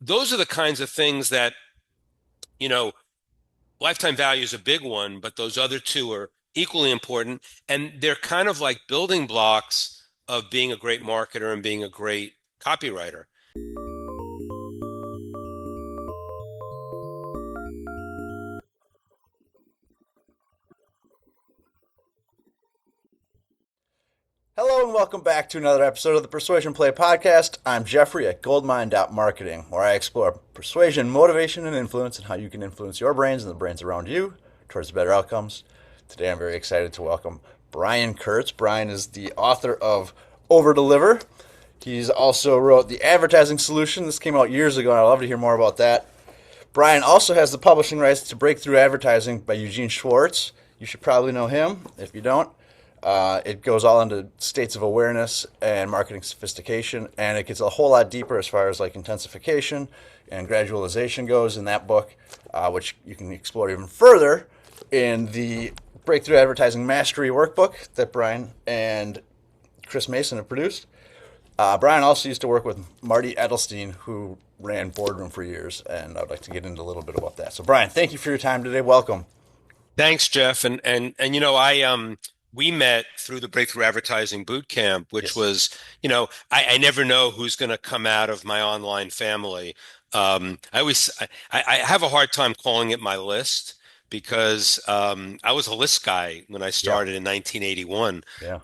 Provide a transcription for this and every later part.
those are the kinds of things that, you know, lifetime value is a big one, but those other two are equally important. And they're kind of like building blocks of being a great marketer and being a great copywriter. Hello and welcome back to another episode of the Persuasion Play Podcast. I'm Jeffrey at goldmine.marketing, where I explore persuasion, motivation, and influence and how you can influence your brains and the brains around you towards better outcomes. Today I'm very excited to welcome Brian Kurtz. Brian is the author of Overdeliver. He's also wrote The Advertising Solution. This came out years ago and I'd love to hear more about that. Brian also has the publishing rights to Breakthrough Advertising by Eugene Schwartz. You should probably know him. If you don't, it goes all into states of awareness and marketing sophistication, and it gets a whole lot deeper as far as like intensification and gradualization goes in that book, which you can explore even further in the Breakthrough Advertising Mastery Workbook that Brian and Chris Mason have produced. Brian also used to work with Marty Edelston, who ran Boardroom for years, and I'd like to get into a little bit about that. So, Brian, thank you for your time today. Welcome. Thanks, Jeff. And I we met through the Breakthrough Advertising Bootcamp, which Yes. was, I never know who's going to come out of my online family. I have a hard time calling it my list because I was a list guy when I Yeah. started in 1981. Yeah.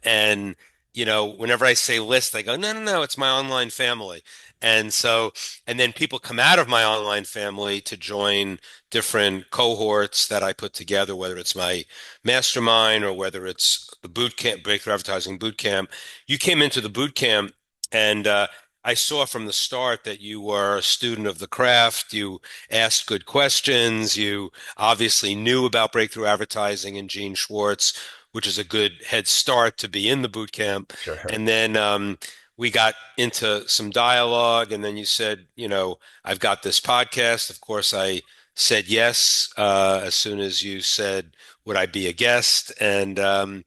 And whenever I say list, they go, no, no, no, it's my online family. And so, and then people come out of my online family to join different cohorts that I put together, whether it's my mastermind or whether it's the boot camp, Breakthrough Advertising Boot Camp. You came into the boot camp, and I saw from the start that you were a student of the craft. You asked good questions. You obviously knew about breakthrough advertising and Gene Schwartz, which is a good head start to be in the boot camp. Sure. And then we got into some dialogue, and then you said, I've got this podcast. Of course, I said yes as soon as you said, would I be a guest? And I'm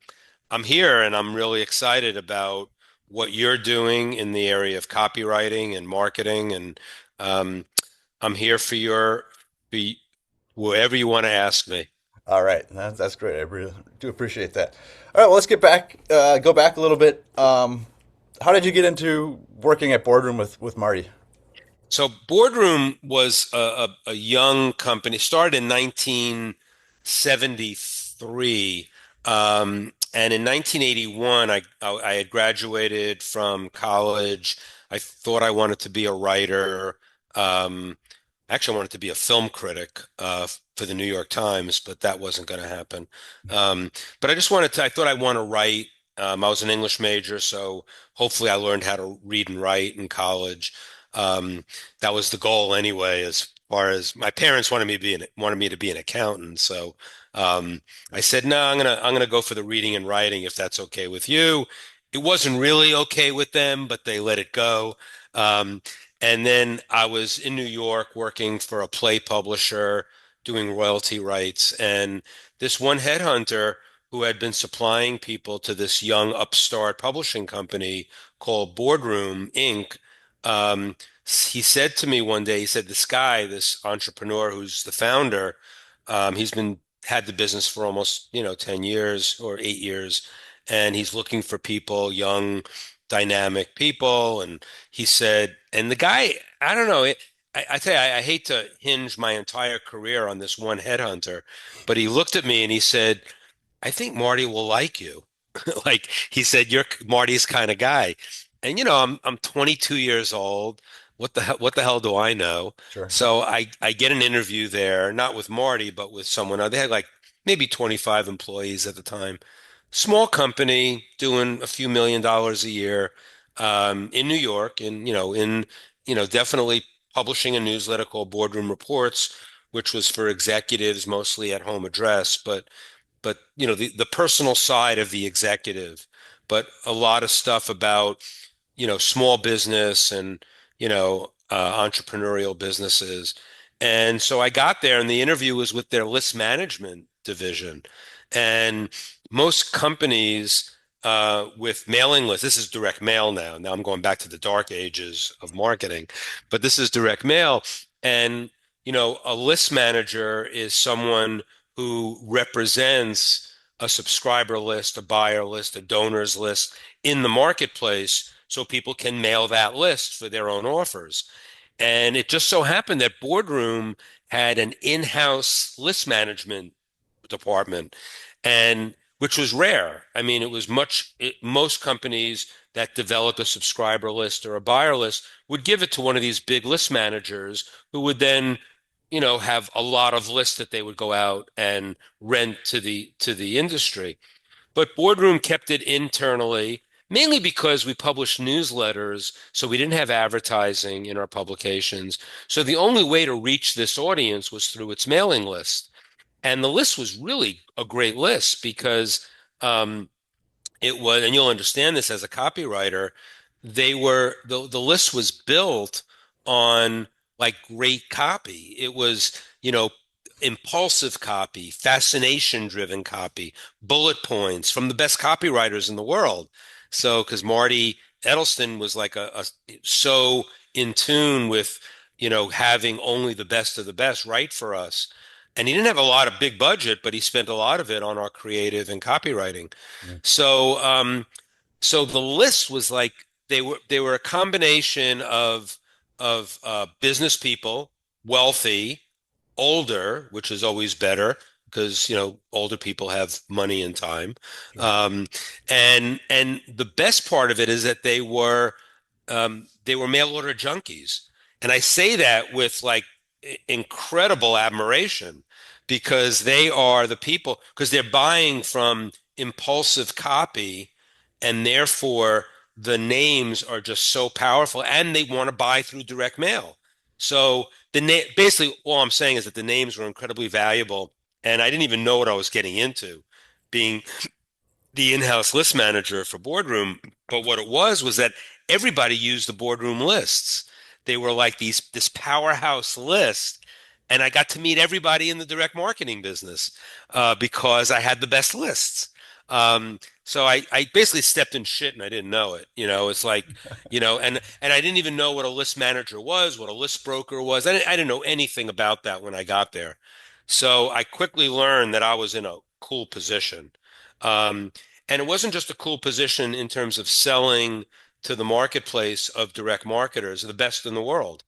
here, and I'm really excited about what you're doing in the area of copywriting and marketing. And um, I'm here for for whatever you want to ask me. All right, that's great. I really do appreciate that. All right, well, let's go back a little bit. How did you get into working at Boardroom with Marty? So Boardroom was a young company, started in 1973. And in 1981, I had graduated from college. I thought I wanted to be a writer. Um, Actually, I wanted to be a film critic for the New York Times, but that wasn't going to happen. But I thought I want to write. I was an English major, so hopefully I learned how to read and write in college. Um, that was the goal anyway, as far as my parents wanted me to be an accountant. So I said, no, I'm gonna go for the reading and writing if that's okay with you. It wasn't really okay with them, but they let it go. Um, and then I was in New York working for a play publisher doing royalty rights. And this one headhunter who had been supplying people to this young upstart publishing company called Boardroom Inc. He said to me one day, he said, this guy, this entrepreneur who's the founder, he's been had the business for almost, 10 years or 8 years, and he's looking for people, young, dynamic people. And he said, and the guy, I don't know, I tell you, I hate to hinge my entire career on this one headhunter, but he looked at me and he said, I think Marty will like you. Like he said, you're Marty's kind of guy. And I'm 22 years old. What the hell do I know? Sure. So I get an interview there, not with Marty, but with someone else. They had like maybe 25 employees at the time. Small company doing a few $1 million a year in New York, and definitely publishing a newsletter called Boardroom Reports, which was for executives mostly at home address, but the personal side of the executive, but a lot of stuff about small business and entrepreneurial businesses. And so I got there, and the interview was with their list management division. And most companies with mailing lists. This is direct mail now. Now I'm going back to the dark ages of marketing, but this is direct mail. And, a list manager is someone who represents a subscriber list, a buyer list, a donors list in the marketplace so people can mail that list for their own offers. And it just so happened that Boardroom had an in-house list management department, and which was rare. I mean, most companies that developed a subscriber list or a buyer list would give it to one of these big list managers who would then, have a lot of lists that they would go out and rent to the industry. But Boardroom kept it internally, mainly because we published newsletters, so we didn't have advertising in our publications. So the only way to reach this audience was through its mailing list. And the list was really a great list because it was, and you'll understand this as a copywriter, the list was built on like great copy. It was, impulsive copy, fascination driven copy, bullet points from the best copywriters in the world. So, because Marty Edelston was like so in tune with, having only the best of the best write for us. And he didn't have a lot of big budget, but he spent a lot of it on our creative and copywriting. Mm. So the list was like they were a combination of business people, wealthy, older, which is always better because older people have money and time. Sure. And the best part of it is that they were mail order junkies, and I say that with like incredible admiration because they are the people because they're buying from impulsive copy, and therefore the names are just so powerful, and they want to buy through direct mail. So basically all I'm saying is that the names were incredibly valuable, and I didn't even know what I was getting into being the in-house list manager for Boardroom. But what it was that everybody used the Boardroom lists. They were like this powerhouse list, and I got to meet everybody in the direct marketing business because I had the best lists. So I basically stepped in shit and I didn't know it. It's like, and I didn't even know what a list manager was, what a list broker was. I didn't know anything about that when I got there. So I quickly learned that I was in a cool position. Um, and it wasn't just a cool position in terms of selling to the marketplace of direct marketers, the best in the world,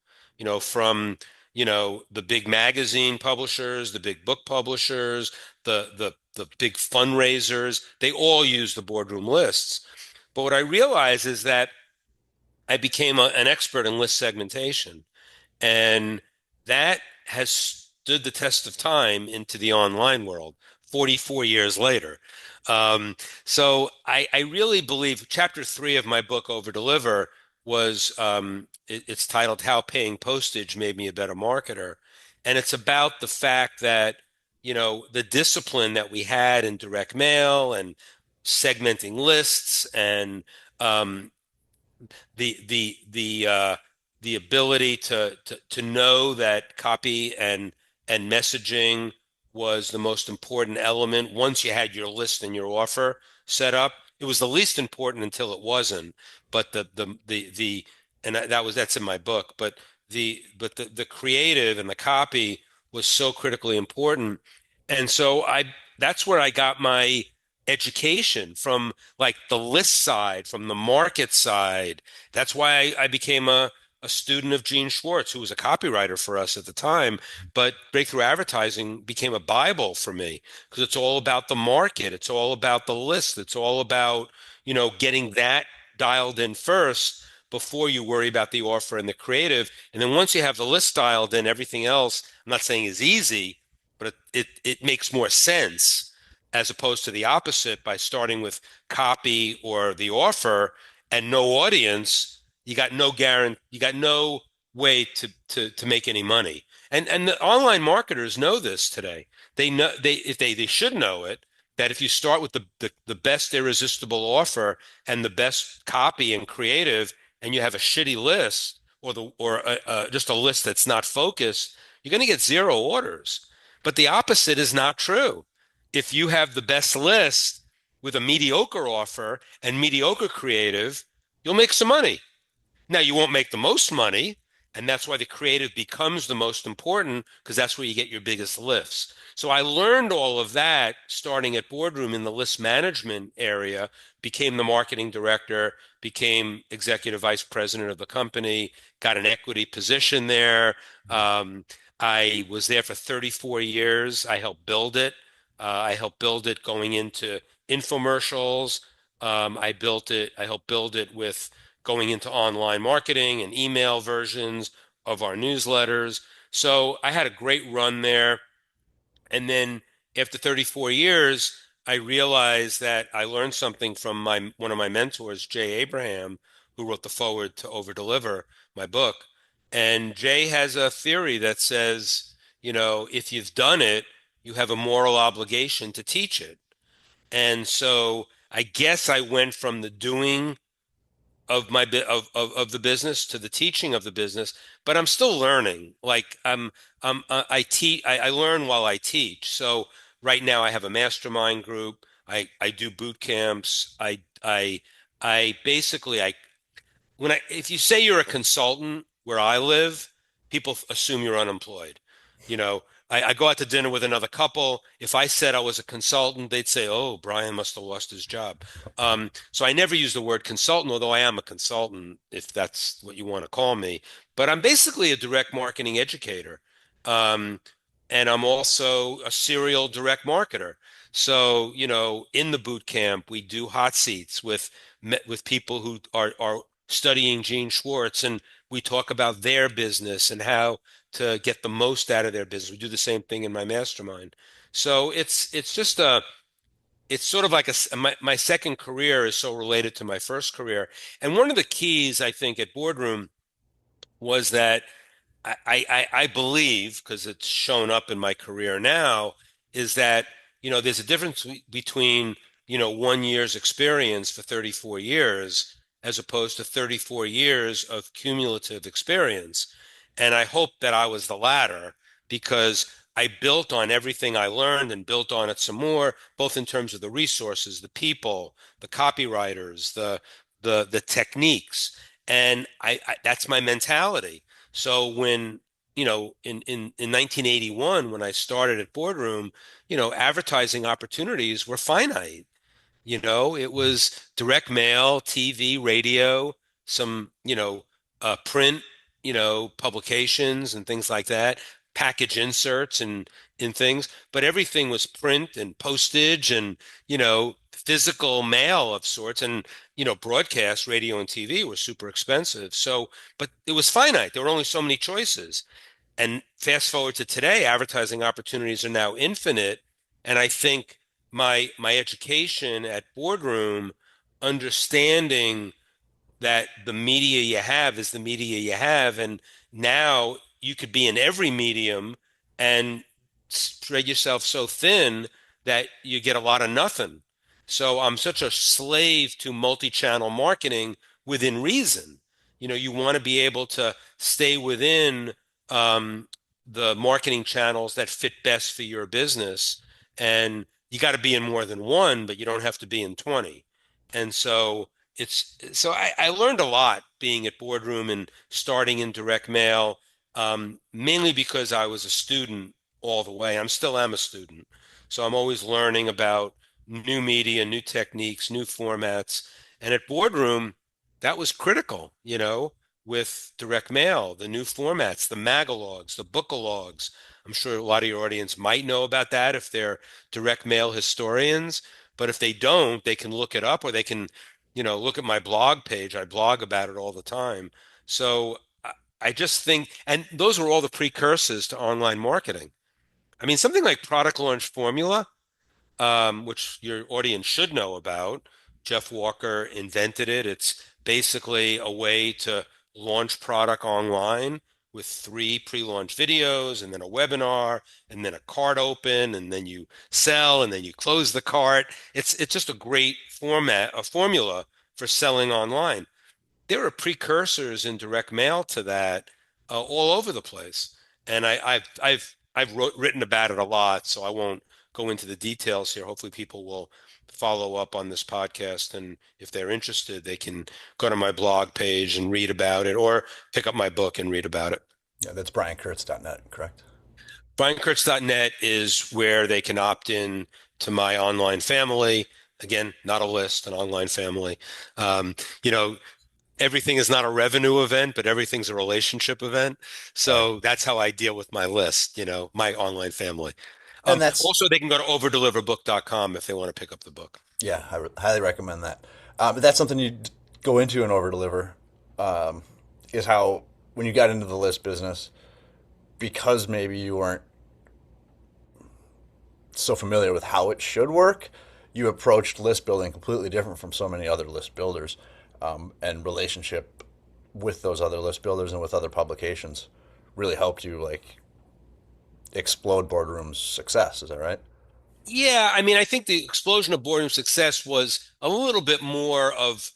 from, the big magazine publishers, the big book publishers, the big fundraisers, they all use the Boardroom lists. But what I realized is that I became an expert in list segmentation. And that has stood the test of time into the online world 44 years later. So I really believe chapter 3 of my book, Overdeliver, it's titled How Paying Postage Made Me a Better Marketer. And it's about the fact that, the discipline that we had in direct mail and segmenting lists and the ability to know that copy and messaging was the most important element. Once you had your list and your offer set up, it was the least important until it wasn't. But the and that's in my book. But the creative and the copy was so critically important, and so that's where I got my education from, like the list side, from the market side. That's why I became a student of Gene Schwartz, who was a copywriter for us at the time. But breakthrough advertising became a Bible for me because it's all about the market. It's all about the list. It's all about, getting that dialed in first before you worry about the offer and the creative. And then once you have the list dialed in, everything else, I'm not saying is easy, but it makes more sense as opposed to the opposite. By starting with copy or the offer and no audience, you got no guarantee, you got no way to make any money. And the online marketers know this today. They know they should know it, that if you start with the best irresistible offer and the best copy and creative, and you have a shitty list or just a list that's not focused, you're going to get zero orders. But the opposite is not true. If you have the best list, with a mediocre offer and mediocre creative, you'll make some money. Now, you won't make the most money, and that's why the creative becomes the most important because that's where you get your biggest lifts. So I learned all of that starting at Boardroom in the list management area, became the marketing director, became executive vice president of the company, got an equity position there. Um, I was there for 34 years. I helped build it. I helped build it going into infomercials. I built it. I helped build it with going into online marketing and email versions of our newsletters. So I had a great run there. And then after 34 years, I realized that I learned something from my one of my mentors, Jay Abraham, who wrote the foreword to Overdeliver, my book. And Jay has a theory that says, if you've done it, you have a moral obligation to teach it. And so I guess I went from the doing of my of the business to the teaching of the business, but I'm still learning. Like I teach, I learn while I teach. So right now I have a mastermind group. I do boot camps. I basically I when I if you say you're a consultant where I live, people assume you're unemployed. You know, I go out to dinner with another couple. If I said I was a consultant, they'd say, "Oh, Brian must have lost his job." So I never use the word consultant, although I am a consultant, if that's what you want to call me. But I'm basically a direct marketing educator. Um, and I'm also a serial direct marketer. So, in the boot camp, we do hot seats with people who are studying Gene Schwartz, and we talk about their business and how to get the most out of their business. We do the same thing in my mastermind. So it's sort of like my second career is so related to my first career. And one of the keys I think at Boardroom was that I believe, because it's shown up in my career now, is that, there's a difference between, 1 year's experience for 34 years as opposed to 34 years of cumulative experience. And I hope that I was the latter because I built on everything I learned and built on it some more, both in terms of the resources, the people, the copywriters, the techniques. And that's my mentality. So when, in 1981, when I started at Boardroom, advertising opportunities were finite. It was direct mail, TV, radio, some, print, publications and things like that, package inserts and in things, but everything was print and postage and, physical mail of sorts. And, broadcast, radio and TV were super expensive. So, but it was finite. There were only so many choices. And fast forward to today, advertising opportunities are now infinite. And I think my education at Boardroom, understanding that the media you have is the media you have, and now you could be in every medium and spread yourself so thin that you get a lot of nothing. So I'm such a slave to multi-channel marketing within reason. You want to be able to stay within um, the marketing channels that fit best for your business. And you got to be in more than one, but you don't have to be in 20. And so I learned a lot being at Boardroom and starting in direct mail, mainly because I was a student all the way. I'm still am a student. So I'm always learning about new media, new techniques, new formats. And at Boardroom, that was critical, with direct mail, the new formats, the magalogs, the bookalogs. I'm sure a lot of your audience might know about that if they're direct mail historians. But if they don't, they can look it up or they can, look at my blog page. I blog about it all the time. So I just think, and those were all the precursors to online marketing. I mean, something like product launch formula, which your audience should know about. Jeff Walker invented it. It's basically a way to launch product online with 3 pre-launch videos and then a webinar and then a cart open and then you sell and then you close the cart. It's just a great format, a formula for selling online. There are precursors in direct mail to that all over the place, and I've written about it a lot, so I won't go into the details here. Hopefully people will follow up on this podcast. And if they're interested, they can go to my blog page and read about it or pick up my book and read about it. Yeah, that's briankurtz.net, correct? BrianKurtz.net is where they can opt in to my online family. Again, not a list, an online family. Um, you know, everything is not a revenue event, but everything's a relationship event. Right. So that's how I deal with my list, my online family. And that's, Also, they can go to overdeliverbook.com if they want to pick up the book. yeah, highly recommend that. But that's something you go into in Overdeliver, is how when you got into the list business, because maybe you weren't so familiar with how it should work, you approached list building completely different from so many other list builders, and relationship with those other list builders and with other publications really helped you like explode Boardroom's success. Is that right? Yeah, I mean, I think the explosion of boredom success was a little bit more of,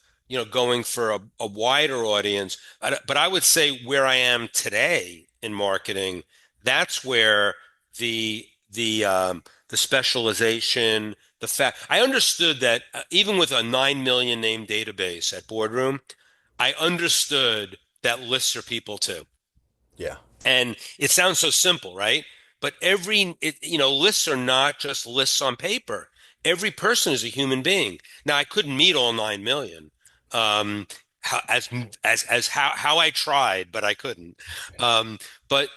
going for a wider audience. But I would say where I am today in marketing, that's where the the the specialization, the fact I understood that even with a 9 million name database at Boardroom, I understood that lists are people too. Yeah. And it sounds so simple, right? But lists are not just lists on paper. Every person is a human being. Now, I couldn't meet all 9 million, how I tried, but I couldn't. But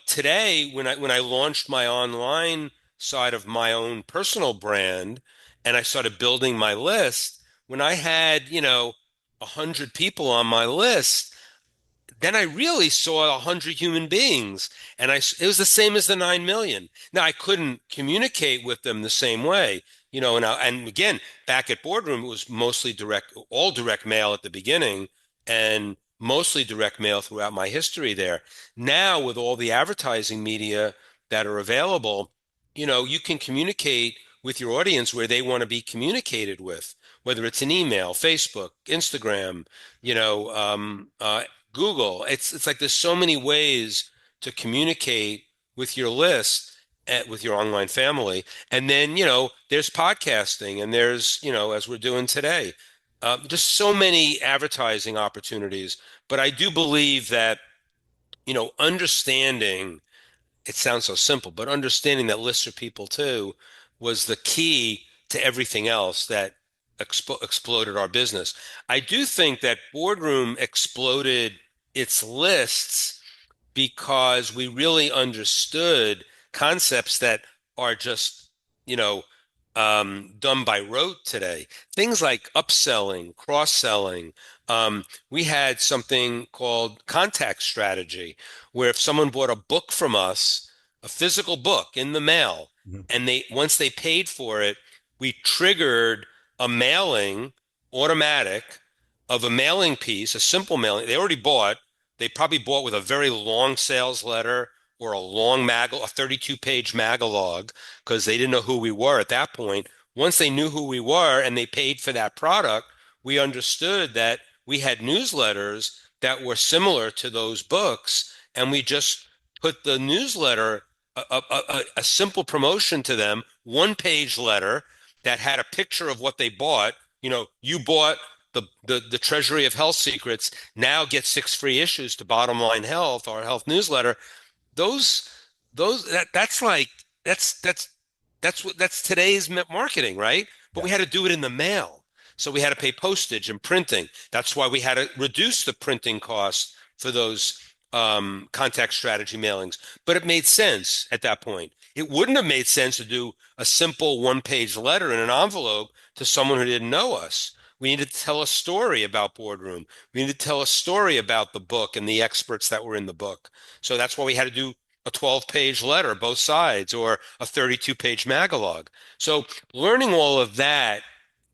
today when I launched my online side of my own personal brand, and I started building my list, when I had 100 people on my list, then I really saw 100 human beings, and it was the same as the 9 million. Now I couldn't communicate with them the same way, and again, back at Boardroom, it was mostly all direct mail at the beginning, and mostly direct mail throughout my history there. Now, with all the advertising media that are available, you can communicate with your audience where they want to be communicated with, whether it's an email, Facebook, Instagram, you know, Google. It's like there's so many ways to communicate with your list, with your online family. And then, there's podcasting, and there's, as we're doing today, just so many advertising opportunities. But I do believe that, understanding, it sounds so simple, but understanding that lists are people too was the key to everything else that exploded our business. I do think that Boardroom exploded its lists because we really understood concepts that are just, done by rote today. Things like upselling, cross-selling. We had something called contact strategy, where if someone bought a book from us, a physical book in the mail, Mm-hmm. and once they paid for it, we triggered a mailing automatic of a mailing piece, a simple mailing. They probably bought with a very long sales letter or a 32-page magalog, because they didn't know who we were at that point. Once they knew who we were and they paid for that product, we understood that we had newsletters that were similar to those books, and we just put the newsletter, a simple promotion to them, one-page letter that had a picture of what they bought. You bought the Treasury of Health Secrets. Now get 6 free issues to Bottom Line Health, our health newsletter. Those that's like that's today's marketing, right? But Yeah. we had to do it in the mail, so we had to pay postage and printing. That's why we had to reduce the printing costs for those contact strategy mailings. But it made sense at that point. It wouldn't have made sense to do a simple one-page letter in an envelope to someone who didn't know us. We needed to tell a story about Boardroom. We needed to tell a story about the book and the experts that were in the book. So that's why we had to do a 12-page letter, both sides, or a 32-page magalog. So learning all of that,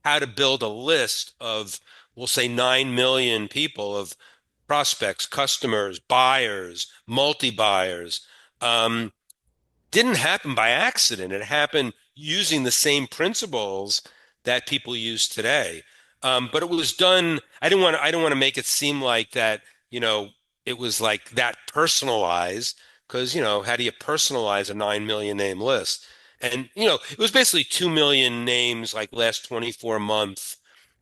how to build a list of, we'll say, 9 million people, of prospects, customers, buyers, multi-buyers, didn't happen by accident. It happened using the same principles that people use today. But it was done. I didn't want to make it seem like that, it was like that personalized, because, how do you personalize a 9 million name list? And, it was basically 2 million names, like last 24-month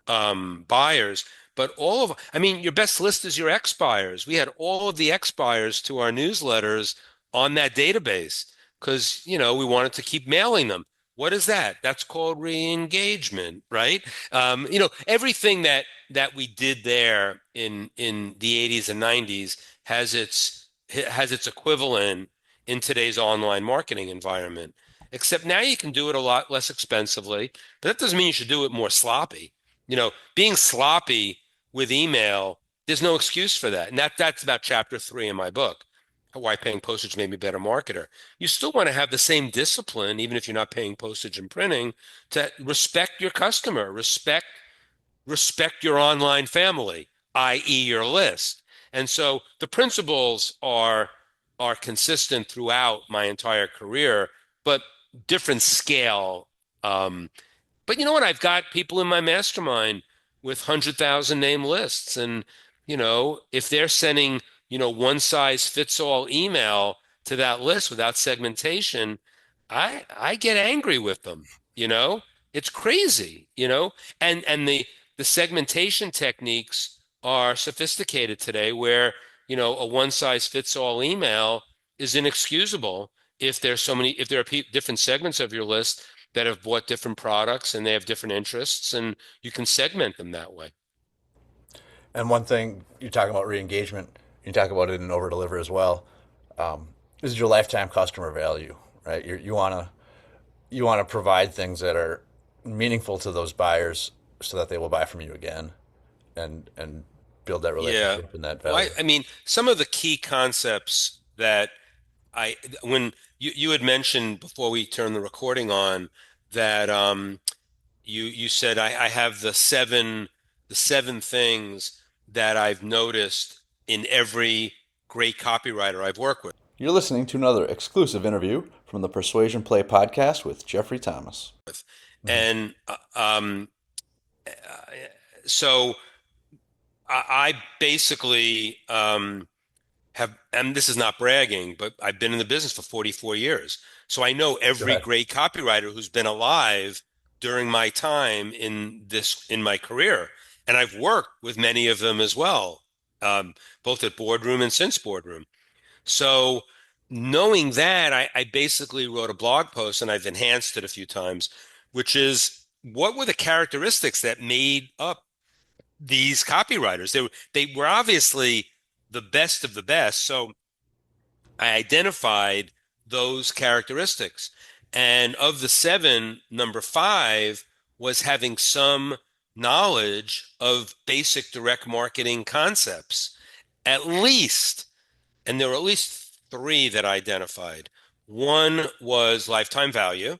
buyers. But your best list is your X buyers. We had all of the X buyers to our newsletters on that database because, we wanted to keep mailing them. What is that? That's called re-engagement, right? Everything that we did there in the 80s and 90s has its equivalent in today's online marketing environment. Except now you can do it a lot less expensively, but that doesn't mean you should do it more sloppy. Being sloppy with email, there's no excuse for that. And that's about chapter 3 in my book, Why Paying Postage Made Me a Better Marketer. You still want to have the same discipline, even if you're not paying postage and printing, to respect your customer, respect your online family, i.e. your list. And so the principles are consistent throughout my entire career, but different scale. But you know what? I've got people in my mastermind with 100,000 name lists. And, if they're sending, one size fits all email to that list without segmentation, I get angry with them, it's crazy, and the segmentation techniques are sophisticated today where, a one size fits all email is inexcusable if there are different segments of your list that have bought different products and they have different interests, and you can segment them that way. And one thing you talk about re-engagement, you talk about it in Overdeliver as well. This is your lifetime customer value, right? You want to provide things that are meaningful to those buyers so that they will buy from you again, and build that Yeah. relationship and that Well, value. some of the key concepts that when you had mentioned before we turned the recording on that you said I have the seven things that I've noticed in every great copywriter I've worked You're listening to another exclusive interview from the Persuasion Play Podcast with Jeffrey Thomas. with. Mm-hmm. And uh, so I basically and this is not bragging, but I've been in the business for 44 years. So I know Go every ahead. great copywriter who's been alive during my time in my career. And I've worked with many of them as well, both at Boardroom and since Boardroom. So knowing that, I basically wrote a blog post and I've enhanced it a few times, which is what were the characteristics that made up these copywriters? They were obviously the best of the best. So I identified those characteristics. And of the seven, number 5 was having some knowledge of basic direct marketing concepts, at least. And there were at least 3 that I identified. One was lifetime value,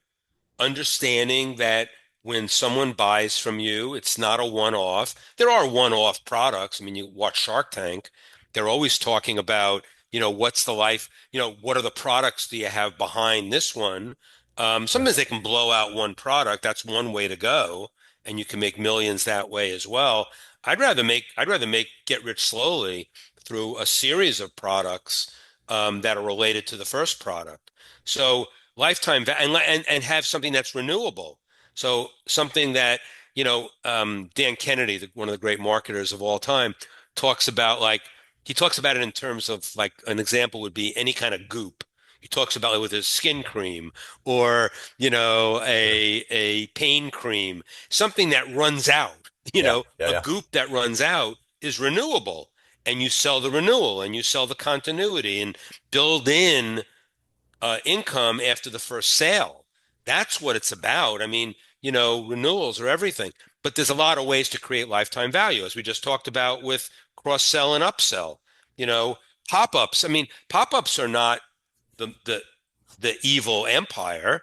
understanding that when someone buys from you, it's not a one-off. There are one-off products. I mean, you watch Shark Tank, they're always talking about, what's the life, what are the products do you have behind this one? Sometimes they can blow out one product. That's one way to go, and you can make millions that way as well. I'd rather make get rich slowly through a series of products that are related to the first product. So and have something that's renewable. So something that, Dan Kennedy, one of the great marketers of all time, talks about like he talks about it in terms of like an example would be any kind of goop. He talks about it with his skin cream or, a pain cream, something that runs out, Yeah, yeah, a yeah. goop that runs out is renewable. And you sell the renewal and you sell the continuity and build in income after the first sale. That's what it's about. I mean, renewals are everything, but there's a lot of ways to create lifetime value, as we just talked about with cross-sell and upsell. You know, pop-ups. I mean, pop-ups are not the evil empire.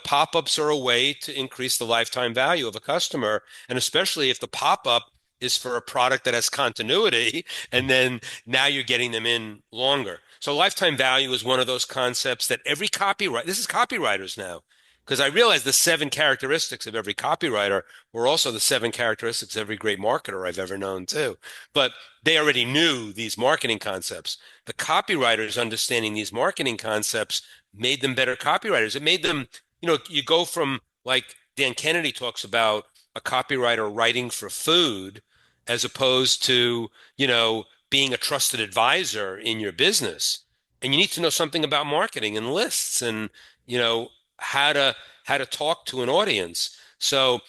Pop-ups are a way to increase the lifetime value of a customer, and especially if the pop-up is for a product that has continuity, and then now you're getting them in longer. So lifetime value is one of those concepts that every copywriter, this is copywriters now, because I realize the 7 characteristics of every copywriter were also the 7 characteristics of every great marketer I've ever known too. But they already knew these marketing concepts. The copywriters understanding these marketing concepts made them better copywriters. It made them you go from, like Dan Kennedy talks about, a copywriter writing for food as opposed to, being a trusted advisor in your business. And you need to know something about marketing and lists and, you know, how to how to talk to an audience. So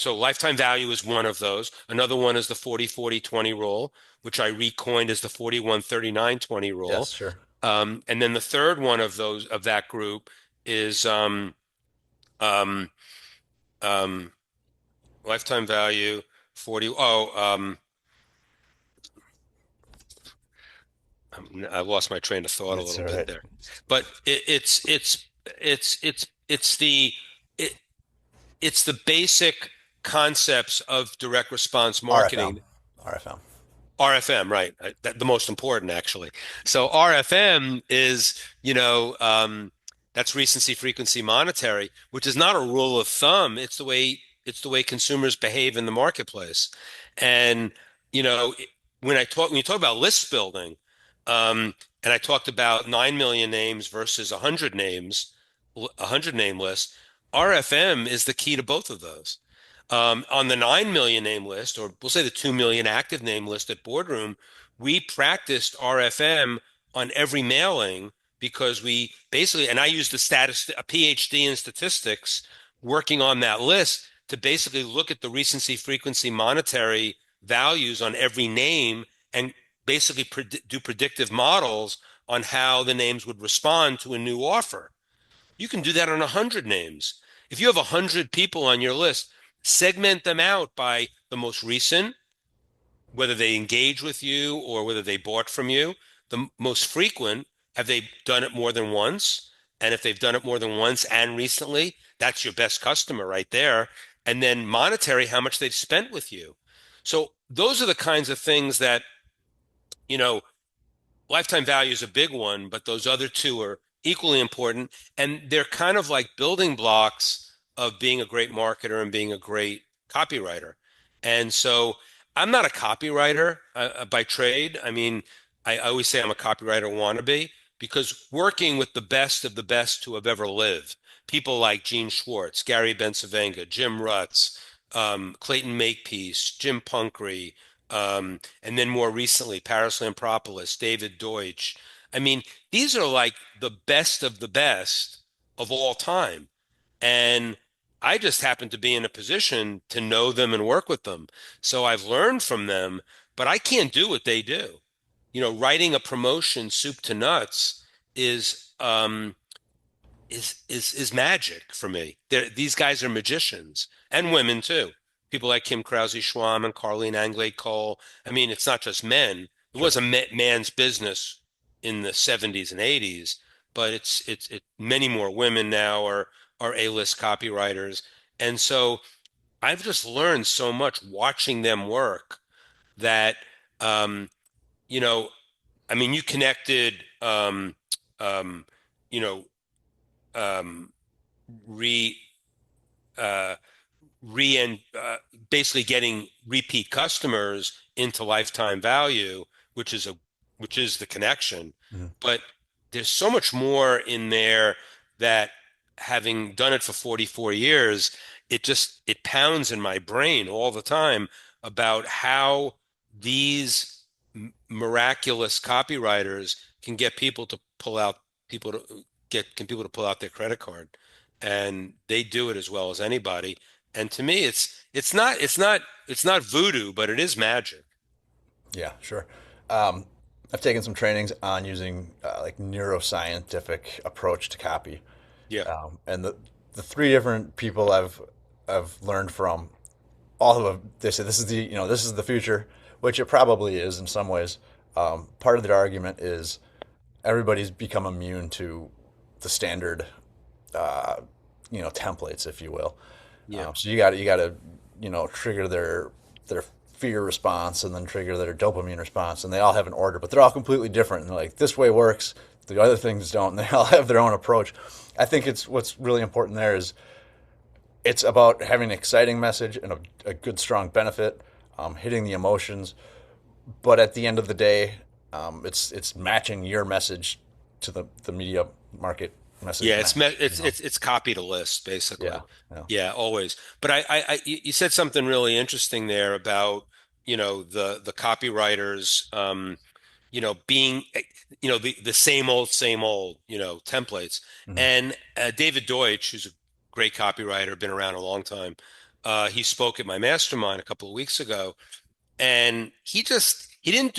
lifetime value is one of those. Another one is the 40-40-20 rule, which I recoined as the 41-39-20 Yes, rule. sure. And then the third one of that group is um, um, lifetime value 40. I lost my train of thought a That's little all bit right. there, but it's it, it's the basic concepts of direct response RFM. marketing. RFM. RFM, right? The most important, actually. So RFM is, that's recency, frequency, monetary, which is not a rule of thumb. It's the way consumers behave in the marketplace. And you know, when you talk about list building, and I talked about 9 million names versus 100 names, 100 name list. RFM is the key to both of those. On the 9 million name list, or we'll say the 2 million active name list at Boardroom, we practiced RFM on every mailing because we basically, and I used a PhD in statistics working on that list to basically look at the recency, frequency, monetary values on every name and basically do predictive models on how the names would respond to a new offer. You can do that on 100 names. If you have 100 people on your list, segment them out by the most recent, whether they engage with you or whether they bought from you, the most frequent, have they done it more than once? And if they've done it more than once and recently, that's your best customer right there. And then monetary, how much they've spent with you. So those are the kinds of things that, you know, lifetime value is a big one, but those other two are equally important. And they're kind of like building blocks of being a great marketer and being a great copywriter. And so I'm not a copywriter by trade. I mean, I always say I'm a copywriter wannabe because working with the best of the best who have ever lived, people like Gene Schwartz, Gary Bencivenga, Jim Rutz, Clayton Makepeace, Jim Punkry, and then more recently, Paris Lampropoulos, David Deutsch. I mean, these are like the best of all time. And I just happen to be in a position to know them and work with them. So I've learned from them, but I can't do what they do. Writing a promotion soup to nuts is is magic for me. These guys are magicians and women too. People like Kim Krause Schwam and Carleen Anglade Cole. I mean, it's not just men. It Sure. was a man's business in the 70s and 80s, but it's many more women now are A-list copywriters. And so I've just learned so much watching them work that um, you know, I mean, you connected um, you know, um, re uh, re and basically getting repeat customers into lifetime value, which is a which is the connection. Mhm. But there's so much more in there that, having done it for 44 years, it pounds in my brain all the time about how these miraculous copywriters can get people to people to pull out their credit card, and they do it as well as anybody. And to me, it's not voodoo, but it is magic. Yeah, sure. Um, I've taken some trainings on using like neuroscientific approach to copy, Yeah, and the three different people I've learned from, all of them, they say this is this is the future, which it probably is in some ways. Part of their argument is everybody's become immune to the standard templates, if you will. yeah, So you got to trigger their fear response and then trigger their dopamine response, and they all have an order, but they're all completely different. And they're like, this way works, the other things don't. And they all have their own approach. I think it's what's really important there is it's about having an exciting message and a good strong benefit, hitting the emotions, but at the end of the day, it's matching your message to the media market message Yeah, match, you know? it's copy to list Yeah, basically. yeah, Yeah, always. But you said something really interesting there about, the copywriters, being, the same old, templates. hmm And David Deutsch, who's a great copywriter, been around a long time, he spoke at my mastermind a couple of weeks ago, and he didn't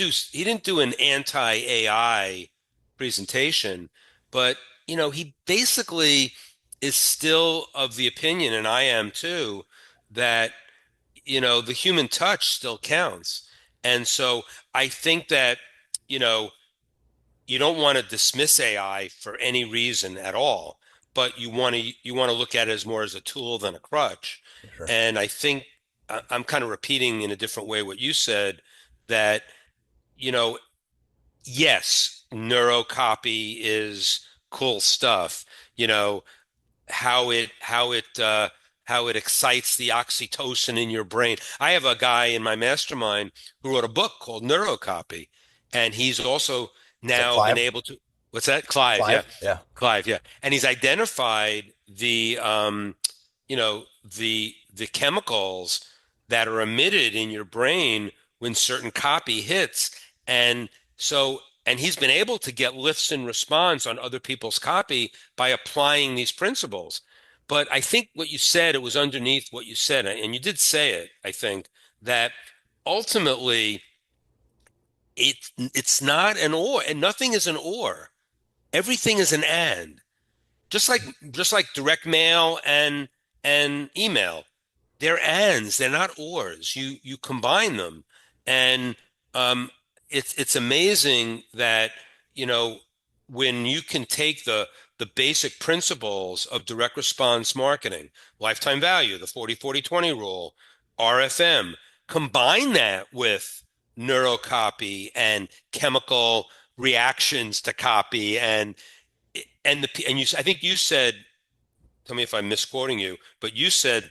do an anti-AI presentation, but he basically is still of the opinion, and I am too, that the human touch still counts. And so I think that you know you don't want to dismiss AI for any reason at all, but you want to look at it as more as a tool than a crutch. for sure. And I think I'm kind of repeating in a different way what you said, that you know yes, neurocopy is cool stuff. You know how it excites the oxytocin in your brain. I have a guy in my mastermind who wrote a book called Neurocopy, and he's also Is that now been Clive? able to. What's that? Clive, yeah. Clive? Yeah. Clive, yeah. And he's identified you know, the chemicals that are emitted in your brain when certain copy hits. And he's been able to get lifts in response on other people's copy by applying these principles. But I think what you said, it was underneath what you said, and you did say it, I think, that ultimately it's not an or, and nothing is an or. Everything is an and. Just like direct mail and email, they're ands, they're not ors. You combine them, and um, it's amazing that you know when you can take the basic principles of direct response marketing, lifetime value, the 40/40/20 rule, RFM, combine that with neurocopy and chemical reactions to copy, I think you said, tell me if I'm misquoting you, but you said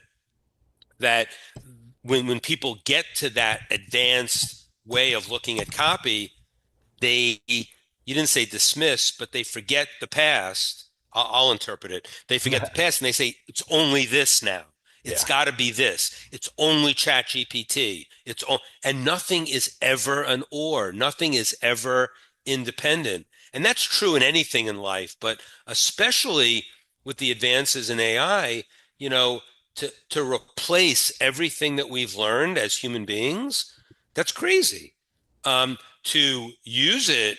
that when people get to that advanced way of looking at copy, they you didn't say dismiss, but they forget the past. I'll interpret it. They forget the past and they say it's only this now. It's Yeah. got to be this. It's only Chat GPT. And nothing is ever an or. Nothing is ever independent. And that's true in anything in life, but especially with the advances in AI, you know, to replace everything that we've learned as human beings, that's crazy. To use it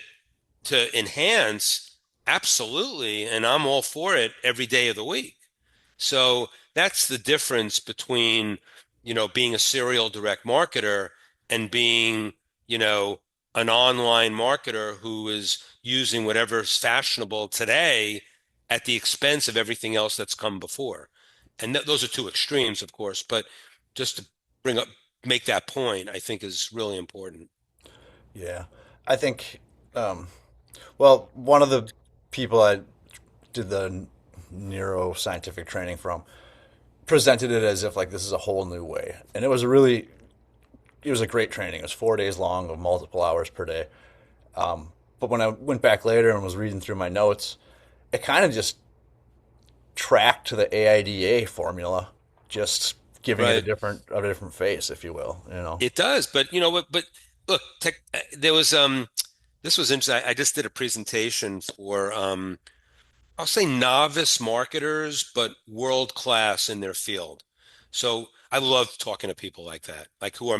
to enhance, absolutely, and I'm all for it every day of the week. So that's the difference between, being a serial direct marketer and being, you know, an online marketer who is using whatever's fashionable today at the expense of everything else that's come before. And those are two extremes, of course, but just to bring up, make that point, I think is really important. Yeah. I think, um, well, one of the people I did the neuroscientific training from presented it as if like this is a whole new way. And it was a great training. It was 4 days long of multiple hours per day. But when I went back later and was reading through my notes, it kind of just tracked to the AIDA formula, just giving it Right. a different face, if you will, you know. It does, but look, there was this was interesting. I just did a presentation for I'll say novice marketers, but world class in their field. So I love talking to people like that, like who are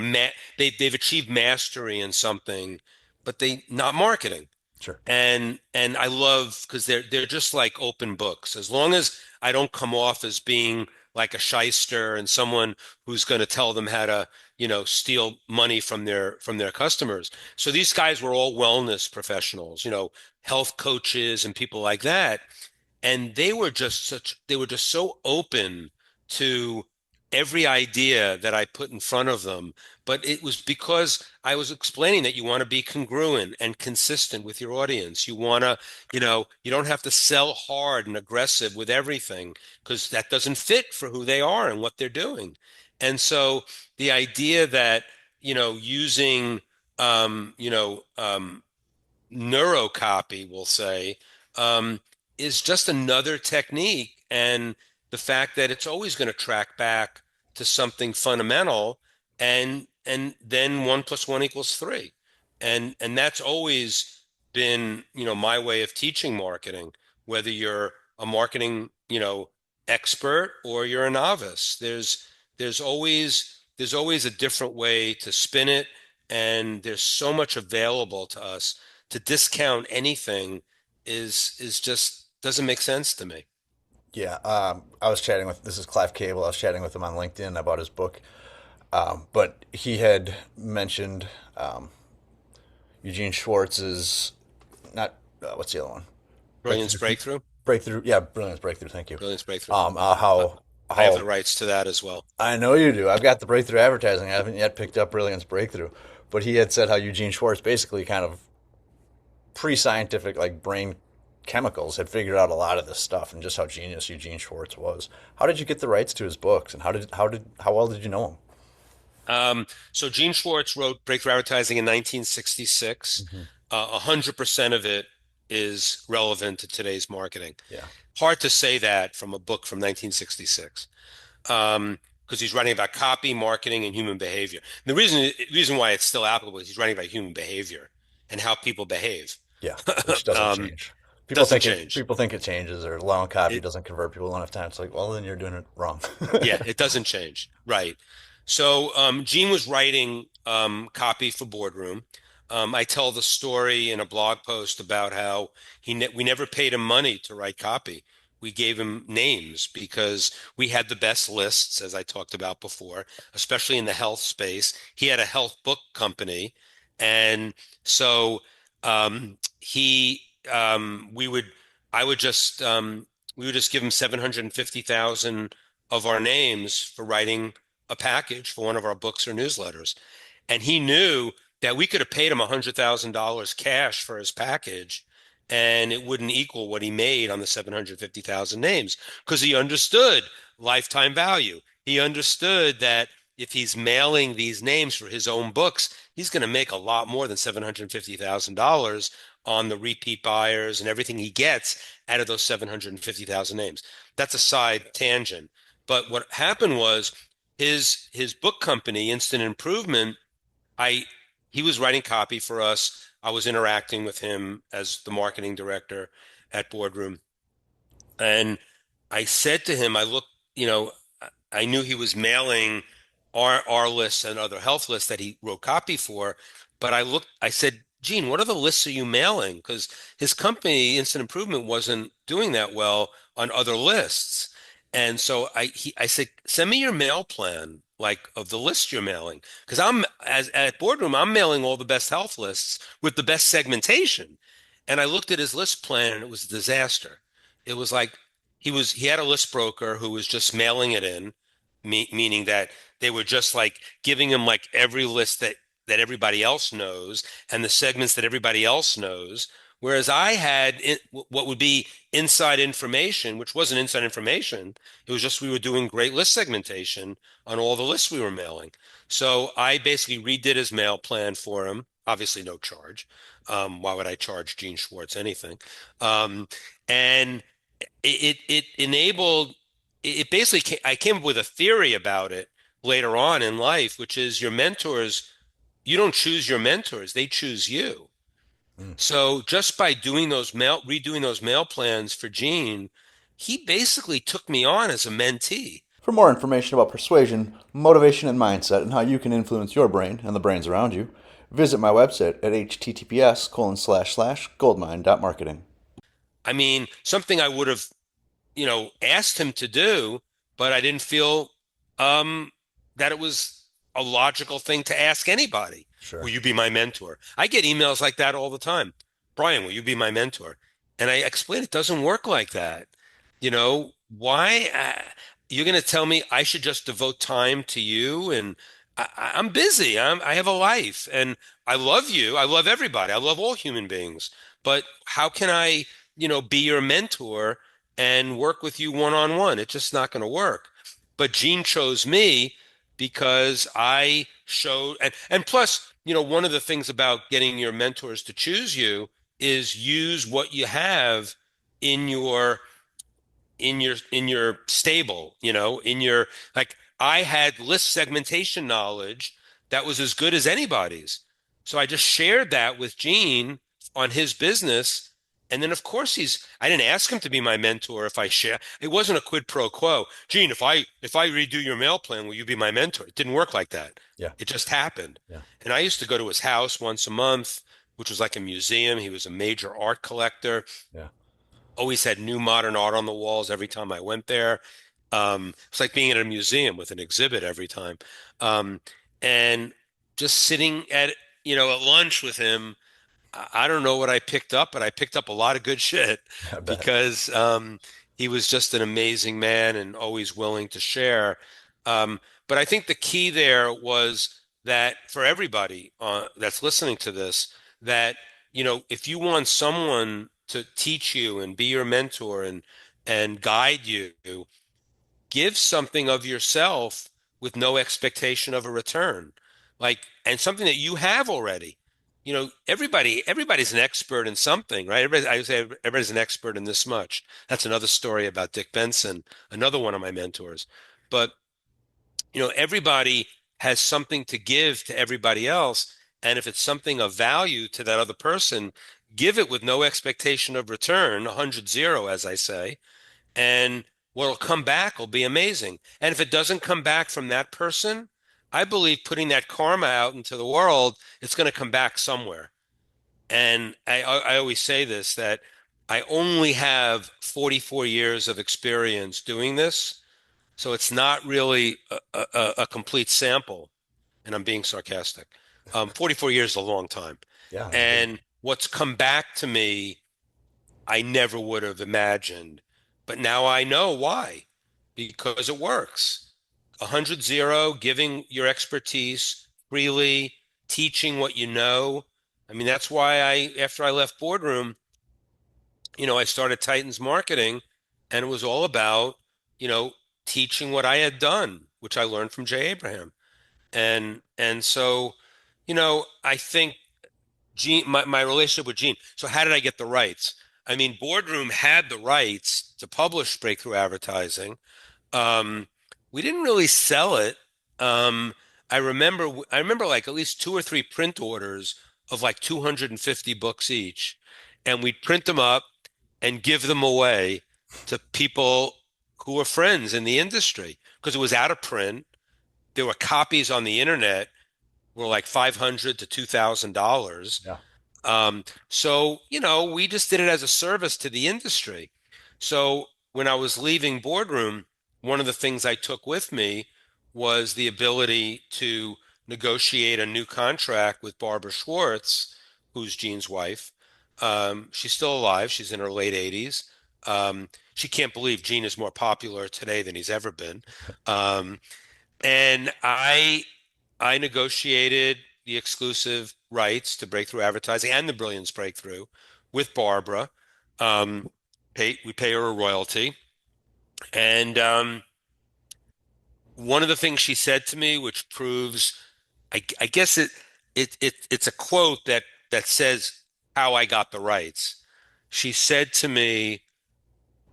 they've achieved mastery in something, but they not marketing. Sure. And I love because they're just like open books. As long as I don't come off as being like a shyster and someone who's going to tell them how to, steal money from their customers. So these guys were all wellness professionals, health coaches and people like that, and they were just so open to every idea that I put in front of them. But it was because I was explaining that you want to be congruent and consistent with your audience. You want to, you don't have to sell hard and aggressive with everything because that doesn't fit for who they are and what they're doing. And so the idea that, using um, you know, um, neurocopy, we'll say, um, is just another technique. And the fact that it's always going to track back to something fundamental, and then one plus one equals three. And that's always been, my way of teaching marketing, whether you're a marketing, expert or you're a novice. There's always a different way to spin it, and there's so much available to us. To discount anything is just doesn't make sense to me. Yeah, I was chatting with this is Clive Cable. I was chatting with him on LinkedIn about his book, but he had mentioned Eugene Schwartz's not what's the other one? Brilliance breakthrough. Breakthrough. Yeah, Brilliance Breakthrough. Thank you. Brilliance breakthrough. Uh, I have the How rights to that as well. I know you do. I've got the Breakthrough Advertising. I haven't yet picked up Brilliance Breakthrough, but he had said how Eugene Schwartz basically kind of pre-scientific like brain chemicals had figured out a lot of this stuff and just how genius Eugene Schwartz was. How did you get the rights to his books and how well did you know him? So Gene Schwartz wrote Breakthrough Advertising in 1966. Hmm. 100% of it is relevant to today's marketing. Yeah. Hard to say that from a book from 1966, because he's writing about copy, marketing, and human behavior. And the reason why it's still applicable is he's writing about human behavior and how people behave. Yeah, which doesn't um, change. doesn't change. People think it changes or low on copy It, doesn't convert people enough time. It's like, well, then you're doing it wrong. yeah, it doesn't change. Right. So Gene was writing copy for Boardroom. I tell the story in a blog post about how we never paid him money to write copy. We gave him names because we had the best lists, as I talked about before, especially in the health space. He had a health book company, and so he we would I would just we would just give him 750,000 of our names for writing a package for one of our books or newsletters. And he knew that we could have paid him $100,000 cash for his package, and it wouldn't equal what he made on the 750,000 names, because he understood lifetime value. He understood that if he's mailing these names for his own books, he's going to make a lot more than $750,000 on the repeat buyers and everything he gets out of those 750,000 names. That's a side tangent. But what happened was his book company, Instant Improvement, I he was writing copy for us. I was interacting with him as the marketing director at Boardroom. And I said to him, I knew he was mailing our lists and other health lists that he wrote copy for, but I said, Gene, what other lists are you mailing? Because his company, Instant Improvement, wasn't doing that well on other lists. And so I said, send me your mail plan, like of the list you're mailing. Because at Boardroom, I'm mailing all the best health lists with the best segmentation. And I looked at his list plan and it was a disaster. It was like he had a list broker who was just mailing it in, meaning that they were just like giving him like every list that everybody else knows and the segments that everybody else knows. Whereas I had what would be inside information, which wasn't inside information. It was just we were doing great list segmentation on all the lists we were mailing. So I basically redid his mail plan for him. Obviously, no charge. Why would I charge Gene Schwartz anything? And it enabled it basically I came up with a theory about it later on in life, which is your mentors, you don't choose your mentors, they choose you. Mm. So just by redoing those mail plans for Gene, he basically took me on as a mentee. For more information about persuasion, motivation, and mindset, and how you can influence your brain and the brains around you, visit my website at https://goldmine.marketing. I mean, something I would have, asked him to do, but I didn't feel that it was a logical thing to ask anybody. Sure. Will you be my mentor? I get emails like that all the time. Brian, will you be my mentor? And I explain it doesn't work like that. Why? You're going to tell me I should just devote time to you? And I'm busy. I have a life and I love you. I love everybody. I love all human beings. But how can I, be your mentor and work with you one on one? It's just not going to work. But Gene chose me because I showed, and plus, one of the things about getting your mentors to choose you is use what you have in your stable, in your, like, I had list segmentation knowledge that was as good as anybody's. So I just shared that with Gene on his business. And then of course I didn't ask him to be my mentor. If I share, it wasn't a quid pro quo. Gene, if I redo your mail plan, will you be my mentor? It didn't work like that. Yeah. It just happened. Yeah. And I used to go to his house once a month, which was like a museum. He was a major art collector, Yeah. always had new modern art on the walls every time I went there. It's like being at a museum with an exhibit every time. Um, and just sitting at lunch with him, I don't know what I picked up, but I picked up a lot of good shit I bet. because he was just an amazing man and always willing to share. Um, but I think the key there was that for everybody that's listening to this, that if you want someone to teach you and be your mentor and guide you, give something of yourself with no expectation of a return. Like, and something that you have already. Everybody's an expert in something, right? I would say everybody's an expert in this much. That's another story about Dick Benson, another one of my mentors. But everybody has something to give to everybody else. And if it's something of value to that other person, give it with no expectation of return, 100-0, as I say. And what'll come back will be amazing. And if it doesn't come back from that person, I believe putting that karma out into the world, it's going to come back somewhere. And I always say this, that I only have 44 years of experience doing this. So it's not really a complete sample. And I'm being sarcastic. 44 years is a long time. Yeah. That's big. And what's come back to me I never would have imagined. But now I know why, because it works. 100-0, giving your expertise freely, teaching what you know. I mean, that's why after I left Boardroom, I started Titans Marketing, and it was all about, you know, teaching what I had done, which I learned from Jay Abraham. And so, I think Gene, my relationship with Gene. So how did I get the rights? I mean, Boardroom had the rights to publish Breakthrough Advertising. Um, we didn't really sell it. Um, I remember like at least two or three print orders of like 250 books each, and we'd print them up and give them away to people who were friends in the industry because it was out of print. There were copies on the internet were like $500 to $2,000. Yeah. So, we just did it as a service to the industry. So when I was leaving Boardroom, one of the things I took with me was the ability to negotiate a new contract with Barbara Schwartz, who's Gene's wife. She's still alive. She's in her late 80s. She can't believe Gene is more popular today than he's ever been. Um, and I negotiated the exclusive rights to Breakthrough Advertising and the Brilliance Breakthrough with Barbara. We pay her a royalty. And one of the things she said to me, which proves, I guess it's a quote that says how I got the rights. She said to me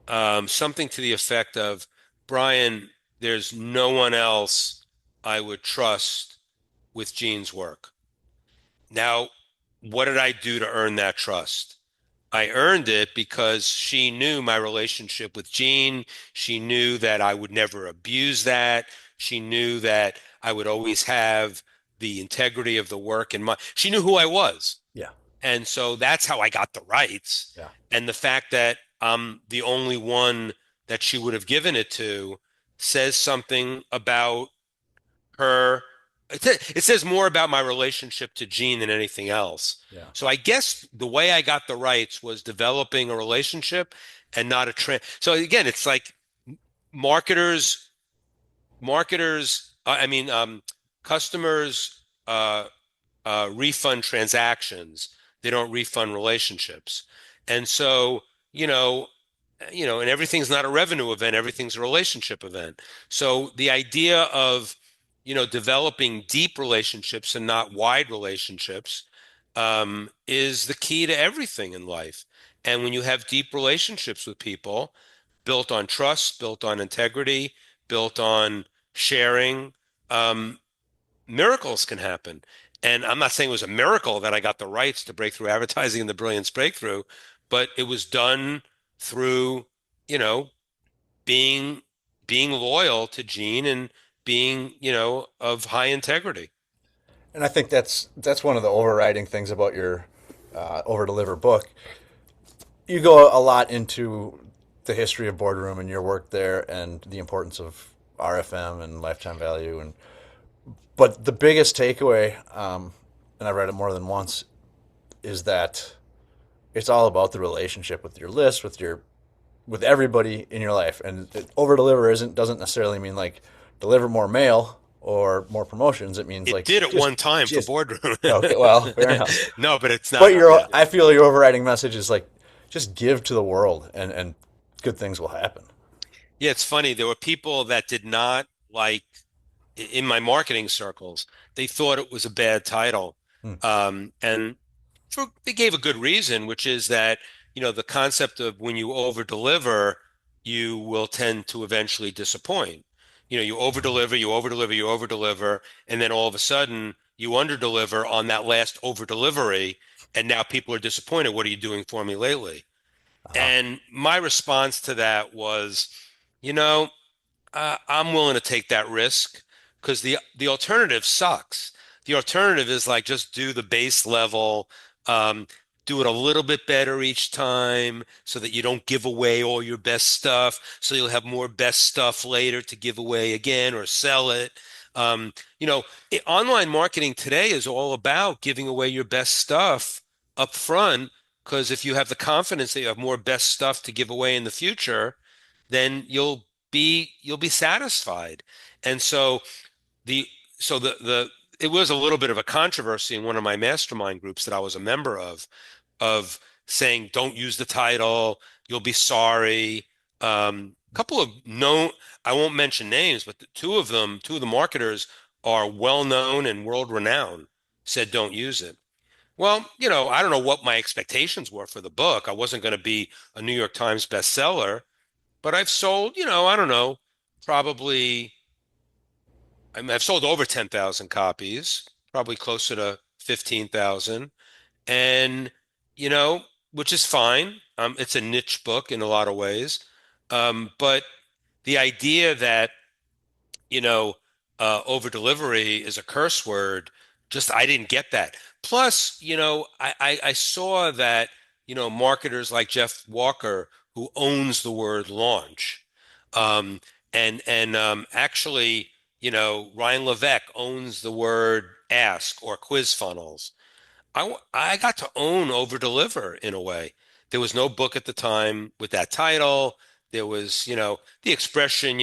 something to the effect of, Brian, there's no one else I would trust with Gene's work. Now, what did I do to earn that trust? I earned it because she knew my relationship with Gene. She knew that I would never abuse that. She knew that I would always have the integrity of the work in mind. She knew who I was. Yeah. And so that's how I got the rights. Yeah. And the fact that I'm the only one that she would have given it to says something about her. It says more about my relationship to Gene than anything else. Yeah. So I guess the way I got the rights was developing a relationship and not a trend. So again, it's like marketers, I mean, customers refund transactions. They don't refund relationships. And so, and everything's not a revenue event, everything's a relationship event. So the idea of, developing deep relationships and not wide relationships is the key to everything in life. And when you have deep relationships with people, built on trust, built on integrity, built on sharing, um, miracles can happen. And I'm not saying it was a miracle that I got the rights to breakthrough advertising and the Brilliance breakthrough, but it was done through, you know, being being loyal to Gene and being, of high integrity. And I think that's one of the overriding things about your Overdeliver book. You go a lot into the history of Boardroom and your work there and the importance of RFM and lifetime value. And but the biggest takeaway, and I read it more than once, is that it's all about the relationship with your list, with everybody in your life. And over deliver isn't doesn't necessarily mean like deliver more mail or more promotions. It means It like did at one time for just Boardroom. okay. Well, fair enough. No, but it's But not. your Yeah. I feel your overriding message is like just give to the world and good things will happen. Yeah, it's funny. There were people that did not like in my marketing circles. They thought it was a bad title. Hmm. And they gave a good reason, which is that, the concept of when you over deliver, you will tend to eventually disappoint. You over deliver, you over deliver, you over deliver, and then all of a sudden you under deliver on that last over delivery, and now people are disappointed. What are you doing for me lately? Uh-huh. And my response to that was, you know, I'm willing to take that risk because the alternative sucks. The alternative is like just do the base level, um, do it a little bit better each time so that you don't give away all your best stuff. So you'll have more best stuff later to give away again or sell it. Um, Online marketing today is all about giving away your best stuff up front because if you have the confidence that you have more best stuff to give away in the future, then you'll be satisfied. And the the it was a little bit of a controversy in one of my mastermind groups that I was a member of saying don't use the title, you'll be sorry. Couple of known, I won't mention names, but two of the marketers are well known and world renowned, said don't use it. Well, I don't know what my expectations were for the book. I wasn't going to be a New York Times bestseller, but I've sold, I don't know, probably, I mean, I've sold over 10,000 copies, probably closer to 15,000. And, you know, which is fine. It's a niche book in a lot of ways. But the idea that, you know, over delivery is a curse word, just I didn't get that. Plus, I saw that, marketers like Jeff Walker, who owns the word launch, um, and actually, Ryan Levesque owns the word ask or quiz funnels. I got to own over deliver in a way. There was no book at the time with that title. There was, the expression,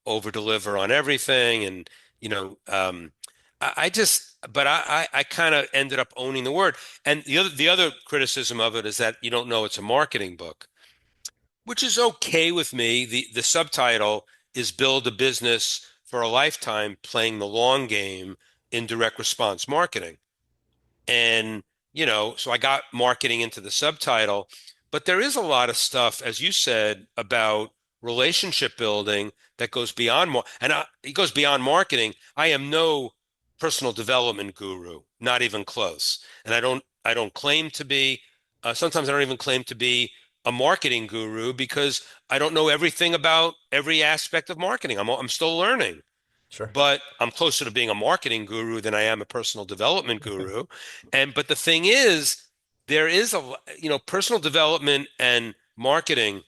over deliver on everything. And, I just, but I kind of ended up owning the word. And the other criticism of it is that you don't know it's a marketing book, which is okay with me. The subtitle is Build a Business for a Lifetime Playing the Long Game in Direct Response Marketing. And, so I got marketing into the subtitle, but there is a lot of stuff, as you said, about relationship building that goes beyond it goes beyond marketing. I am no personal development guru, not even close. And I don't claim to be, sometimes I don't even claim to be a marketing guru because I don't know everything about every aspect of marketing. I'm still learning, Sure. but I'm closer to being a marketing guru than I am a personal development guru. But the thing is, there is personal development and marketing,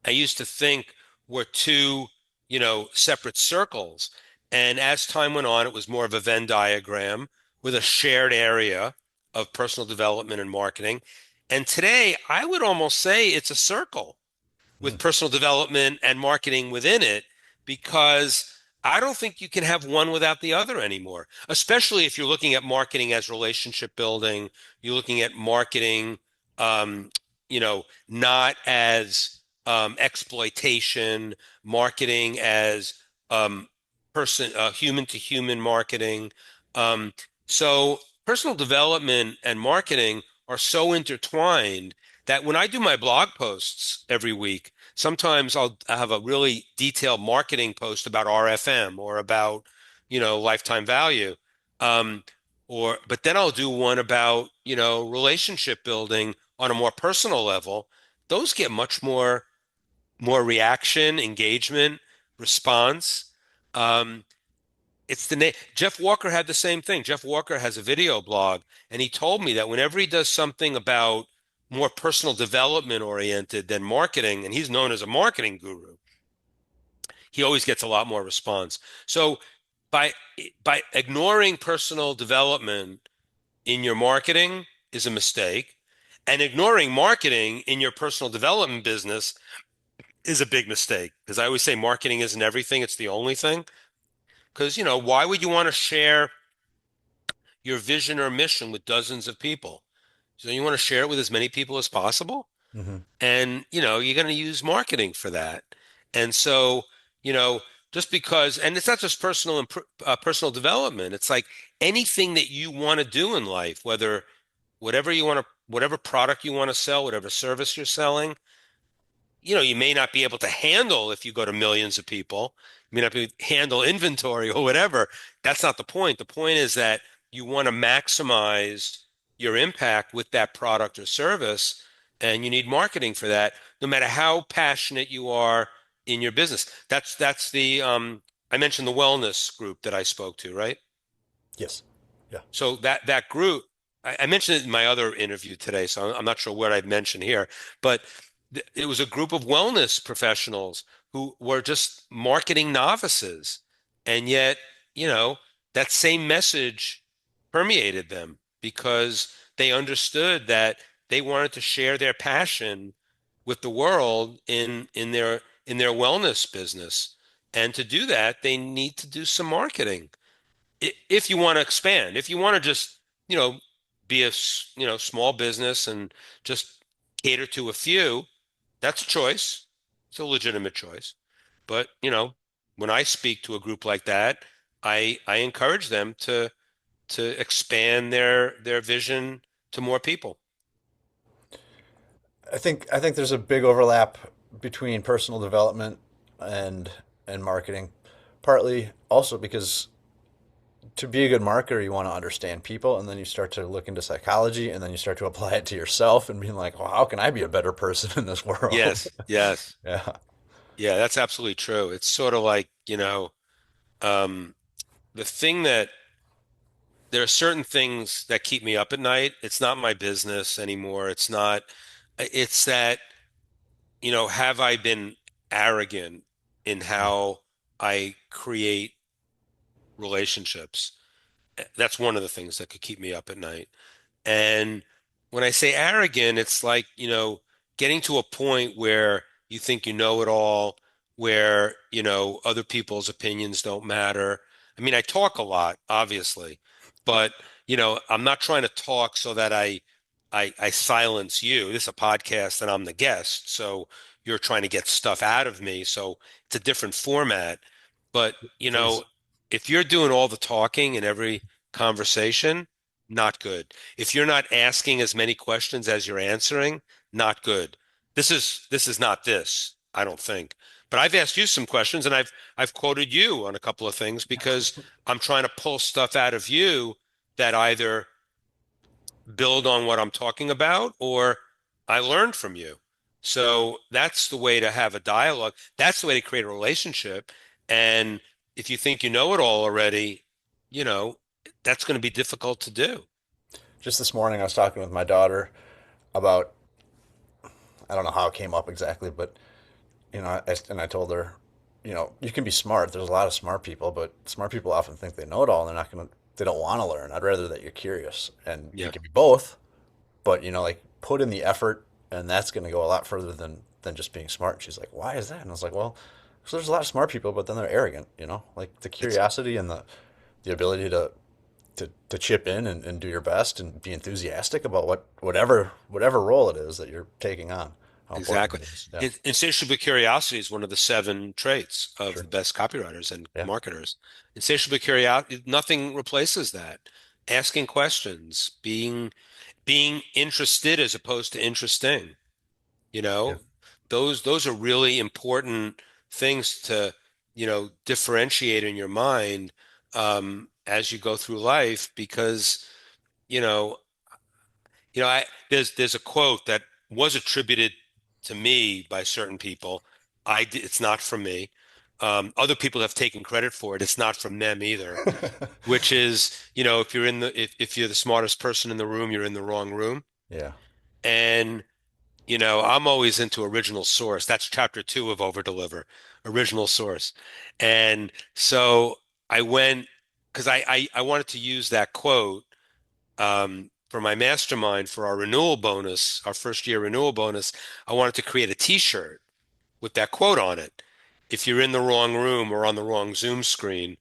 I used to think were two, separate circles. And as time went on, it was more of a Venn diagram with a shared area of personal development and marketing. And today, I would almost say it's a circle Hmm. with personal development and marketing within it because I don't think you can have one without the other anymore, especially if you're looking at marketing as relationship building, you're looking at marketing, um, not as exploitation, marketing as human to human marketing. Um, so personal development and marketing are so intertwined that when I do my blog posts every week, sometimes I have a really detailed marketing post about RFM or about, lifetime value. Um, but then I'll do one about, relationship building on a more personal level. Those get much more reaction, engagement, response. Um, it's the name. Jeff Walker had the same thing. Jeff Walker has a video blog, and he told me that whenever he does something about more personal development oriented than marketing, and he's known as a marketing guru, he always gets a lot more response. So by by ignoring personal development in your marketing is a mistake, and ignoring marketing in your personal development business is a big mistake. Because I always say marketing isn't everything, it's the only thing. Because, why would you want to share your vision or mission with dozens of people? So you want to share it with as many people as possible. Mm-hmm. And, you're going to use marketing for that. And so, you know, just because, and it's not just personal development. It's like anything that you want to do in life, whatever product you want to sell, whatever service you're selling, you may not be able to handle if you go to millions of people. You may not be able to handle inventory or whatever. That's not the point. The point is that you want to maximize your impact with that product or service, and you need marketing for that, no matter how passionate you are in your business. That's the I mentioned the wellness group that I spoke to, right? Yes. Yeah. So that group, I mentioned it in my other interview today, so I'm not sure what I'd mentioned here, but it was a group of wellness professionals who were just marketing novices, and yet, you know, that same message permeated them because they understood that they wanted to share their passion with the world in their wellness business. And to do that, they need to do some marketing if you want to expand. If you want to just, you know, be a small business and just cater to a few, that's a choice. It's a legitimate choice. But, when I speak to a group like that, I encourage them to expand their vision to more people. I think there's a big overlap between personal development and and marketing. Partly also because to be a good marketer, you want to understand people, and then you start to look into psychology, and then you start to apply it to yourself, and being like, "Well, how can I be a better person in this world?" Yes, yes. Yeah. Yeah, that's absolutely true. It's sort of like, um, the thing that there are certain things that keep me up at night. It's not my business anymore. It's that, have I been arrogant in how I create relationships? That's one of the things that could keep me up at night. And when I say arrogant, it's like, getting to a point where you think you know it all, where, other people's opinions don't matter. I mean, I talk a lot, obviously, but, I'm not trying to talk so that I silence you. This is a podcast and I'm the guest. So you're trying to get stuff out of me. So it's a different format. But, Please. if you're doing all the talking in every conversation, not good. If you're not asking as many questions as you're answering, not good. This is not this, I don't think. But I've asked you some questions, and I've quoted you on a couple of things because I'm trying to pull stuff out of you that either build on what I'm talking about or I learned from you. So that's the way to have a dialogue. That's the way to create a relationship. And if you think you know it all already, you know, that's going to be difficult to do. Just this morning, I was talking with my daughter about, I don't know how it came up exactly, but and I told her, you can be smart. There's a lot of smart people, but smart people often think they know it all, and they don't want to learn. I'd rather that you're curious, and you Yeah, can be both, but like put in the effort, and that's going to go a lot further than just being smart. And she's like, why is that? And I was like, well, so there's a lot of smart people, but then they're arrogant, like the it's curiosity and the ability to chip in and do your best and be enthusiastic about whatever role it is that you're taking on. How important exactly. it is. Yeah, Insatiable curiosity is one of the seven traits of the sure. best copywriters and Yeah. marketers. Insatiable curiosity, nothing replaces that. Asking questions, being being interested as opposed to interesting, you Yeah. know, those are really important things to, differentiate in your mind as you go through life because, you know, there's a quote that was attributed to me by certain people. It's not from me. Other people have taken credit for it. It's not from them either. Which is, if you're the smartest person in the room, you're in the wrong room. Yeah. And I'm always into original source. That's chapter 2 of Overdeliver, original source. And so I went because I wanted to use that quote for my mastermind for our renewal bonus, our first year renewal bonus. I wanted to create a t-shirt with that quote on it. If you're in the wrong room or on the wrong Zoom screen,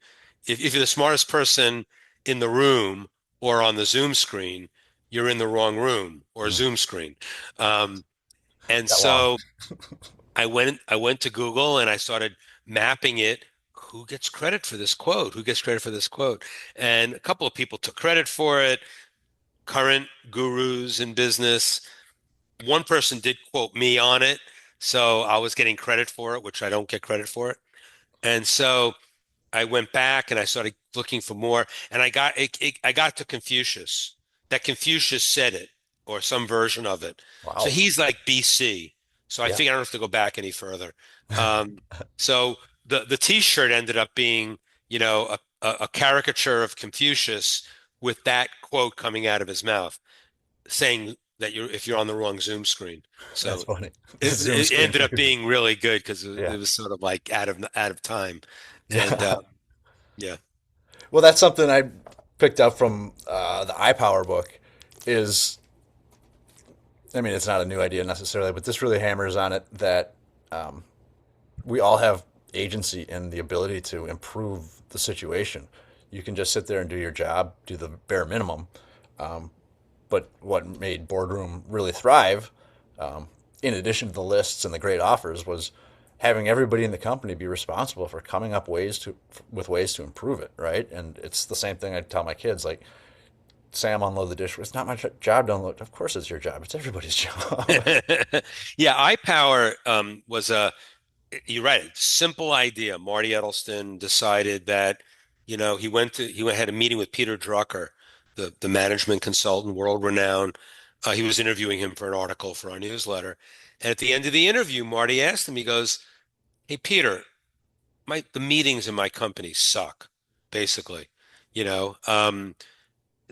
if you're the smartest person in the room or on the Zoom screen, you're in the wrong room or Mm. Zoom screen. Um, and That long. so I went to Google and I started mapping it. Who gets credit for this quote? Who gets credit for this quote? And a couple of people took credit for it, current gurus in business. One person did quote me on it, so I was getting credit for it, which I don't get credit for it. And so I went back and I started looking for more, and I got to Confucius. That Confucius said it, or some version of it. So Wow. he's like BC. So I Yeah. think I don't have to go back any further. Um, so the T-shirt ended up being, a caricature of Confucius with that quote coming out of his mouth, saying that if you're on the wrong Zoom screen. That's So funny. it, Zoom it screen ended for up people. being really good because Yeah. it was sort of like out of time. And Yeah. yeah. Well, that's something I picked up from the iPower book. Is I mean, it's not a new idea necessarily, but this really hammers on it that we all have agency and the ability to improve the situation. You can just sit there and do your job, do the bare minimum. But what made Boardroom really thrive, in addition to the lists and the great offers, was having everybody in the company be responsible for coming up with ways to improve it, right? And it's the same thing I tell my kids, like, Sam, unload the dishwasher. It's not my job to unload. Of course, it's your job. It's everybody's job. Yeah, iPower was you're right, simple idea. Marty Edelston decided that, he had a meeting with Peter Drucker, the management consultant, world renowned. He was interviewing him for an article for our newsletter. And at the end of the interview, Marty asked him, he goes, "Hey, Peter, the meetings in my company suck, basically. You know,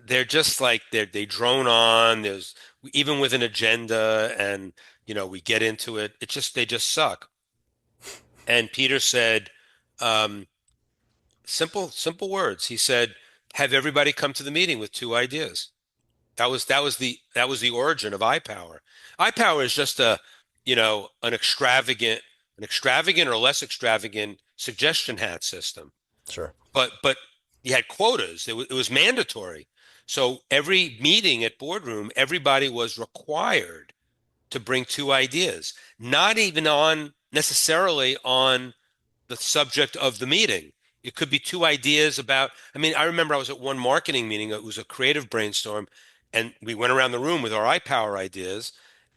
they're just like they drone on. There's even with an agenda, and we get into it. They just suck." And Peter said, um, simple words. He said, "Have everybody come to the meeting with two ideas." That was the origin of iPower. iPower is just an extravagant or less extravagant suggestion hat system. Sure. But you had quotas. It was mandatory. So every meeting at Boardroom, everybody was required to bring two ideas, not even on necessarily on the subject of the meeting. It could be two ideas about, I mean, I remember I was at one marketing meeting. It was a creative brainstorm, and we went around the room with our iPower ideas.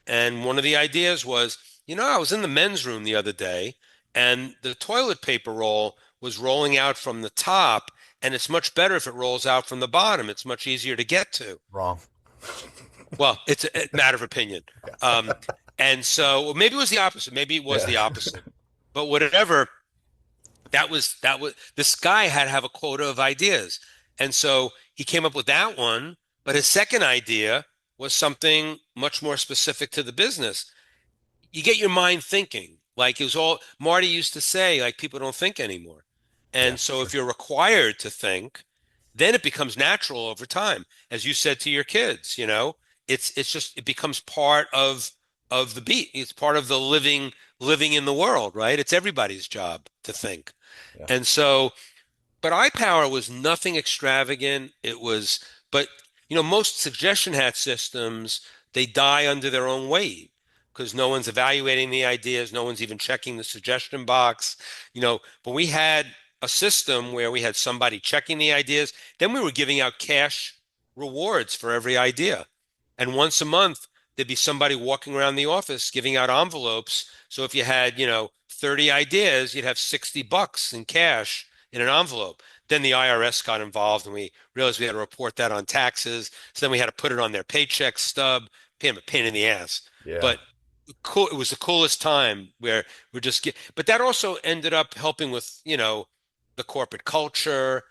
And one of the ideas was, I was in the men's room the other day, and the toilet paper roll was rolling out from the top, and it's much better if it rolls out from the bottom. It's much easier to get to. Wrong. Well, it's a matter of opinion. Um, and so well, maybe it was the opposite. Maybe it was Yeah. the opposite. But whatever, that was this guy had to have a quota of ideas. And so he came up with that one, but his second idea was something much more specific to the business. You get your mind thinking. Like it was all Marty used to say, like people don't think anymore. Yeah. And so Sure. if you're required to think, then it becomes natural over time. As you said to your kids, it becomes part of the beat. It's part of the living in the world, right? It's everybody's job to think. Yeah. And so but iPower was nothing extravagant. But most suggestion hat systems, they die under their own weight because no one's evaluating the ideas, no one's even checking the suggestion box. But we had a system where we had somebody checking the ideas, then we were giving out cash rewards for every idea. And once a month, there'd be somebody walking around the office giving out envelopes. So if you had, 30 ideas, you'd have $60 in cash in an envelope. Then the IRS got involved and we realized we had to report that on taxes. So then we had to put it on their paycheck stub, pay them a pain in the ass. Yeah. But cool, it was the coolest time where we're just but that also ended up helping with, the corporate culture,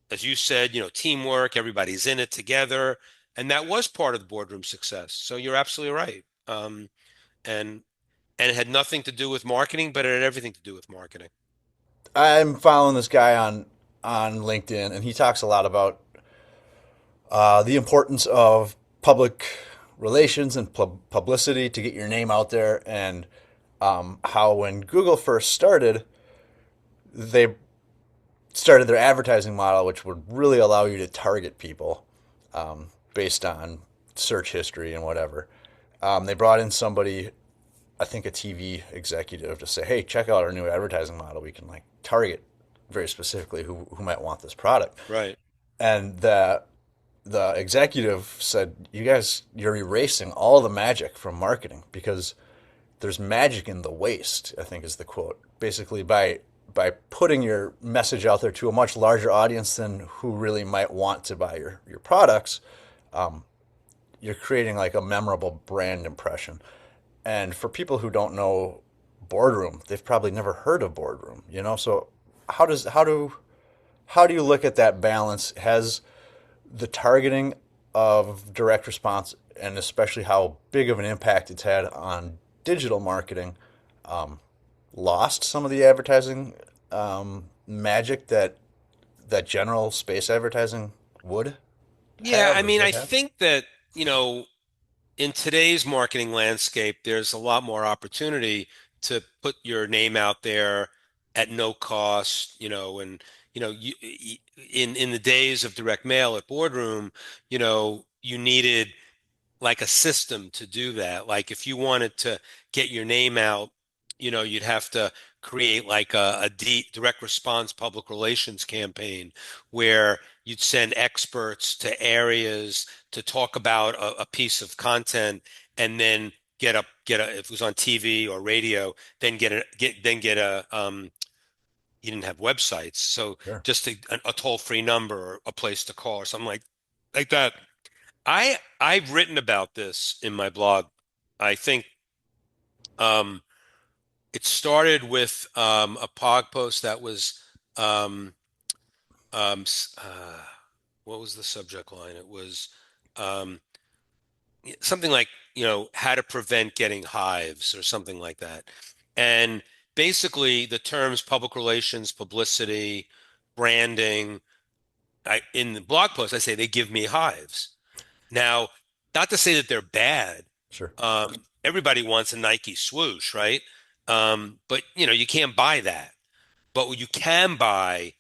as you said, teamwork, everybody's in it together. And that was part of the boardroom success. So you're absolutely right. And and it had nothing to do with marketing, but it had everything to do with marketing. I'm following this guy on LinkedIn, and he talks a lot about the importance of public relations and publicity to get your name out there, and how when Google first started, they started their advertising model, which would really allow you to target people based on search history and whatever. They brought in somebody, I think a TV executive, to say, "Hey, check out our new advertising model. We can like target very specifically who might want this product." Right. And the executive said, "You guys, you're erasing all the magic from marketing because there's magic in the waste," I think is the quote. Basically, by putting your message out there to a much larger audience than who really might want to buy your products, you're creating like a memorable brand impression. And for people who don't know Boardroom, they've probably never heard of Boardroom, you know? So how do you look at that balance? Has the targeting of direct response, and especially how big of an impact it's had on digital marketing, lost some of the advertising magic that general space advertising would Yeah, have I or mean, did I have? think that, in today's marketing landscape, there's a lot more opportunity to put your name out there at no cost, and in the days of direct mail at Boardroom, you needed like a system to do that. Like if you wanted to get your name out, you'd have to create like a direct response public relations campaign where you'd send experts to areas to talk about a piece of content and then if it was on TV or radio, then get a you didn't have websites, so Sure. just a toll-free number or a place to call or something like that. I've written about this in my blog. I think um, it started with a blog post that was um, um, s- uh, what was the subject line? It was um, something like how to prevent getting hives or something like that. And basically, the terms public relations, publicity, branding. In the blog post, I say they give me hives. Now, not to say that they're bad. Sure. Um, Everybody wants a Nike swoosh, right? But you can't buy that. But what you can buy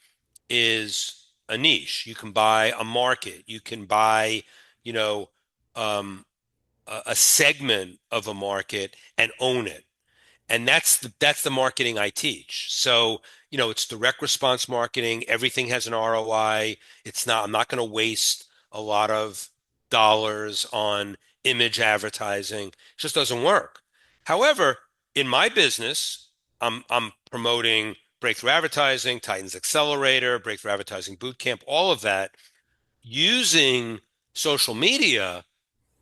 is a niche. You can buy a market. You can buy, you know, um, a segment of a market and own it. And that's the marketing I teach. So, it's direct response marketing. Everything has an ROI. I'm not going to waste a lot of dollars on image advertising. It just doesn't work. However, in my business, I'm promoting breakthrough advertising, Titans Accelerator, breakthrough advertising bootcamp, all of that using social media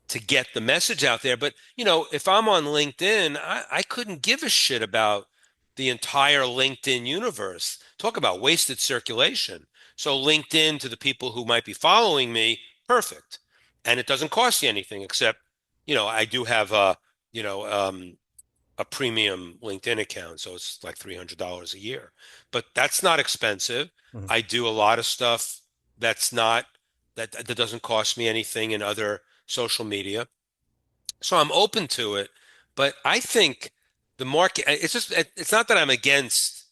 to get the message out there. But, if I'm on LinkedIn, I couldn't give a shit about the entire LinkedIn universe. Talk about wasted circulation. So LinkedIn to the people who might be following me, perfect. And it doesn't cost you anything except, I do have you know, um, a premium LinkedIn account, so it's like $300 a year. But that's not expensive. Mhm. I do a lot of stuff that's not that doesn't cost me anything in other social media. So I'm open to it, but I think the market, it's not that I'm against,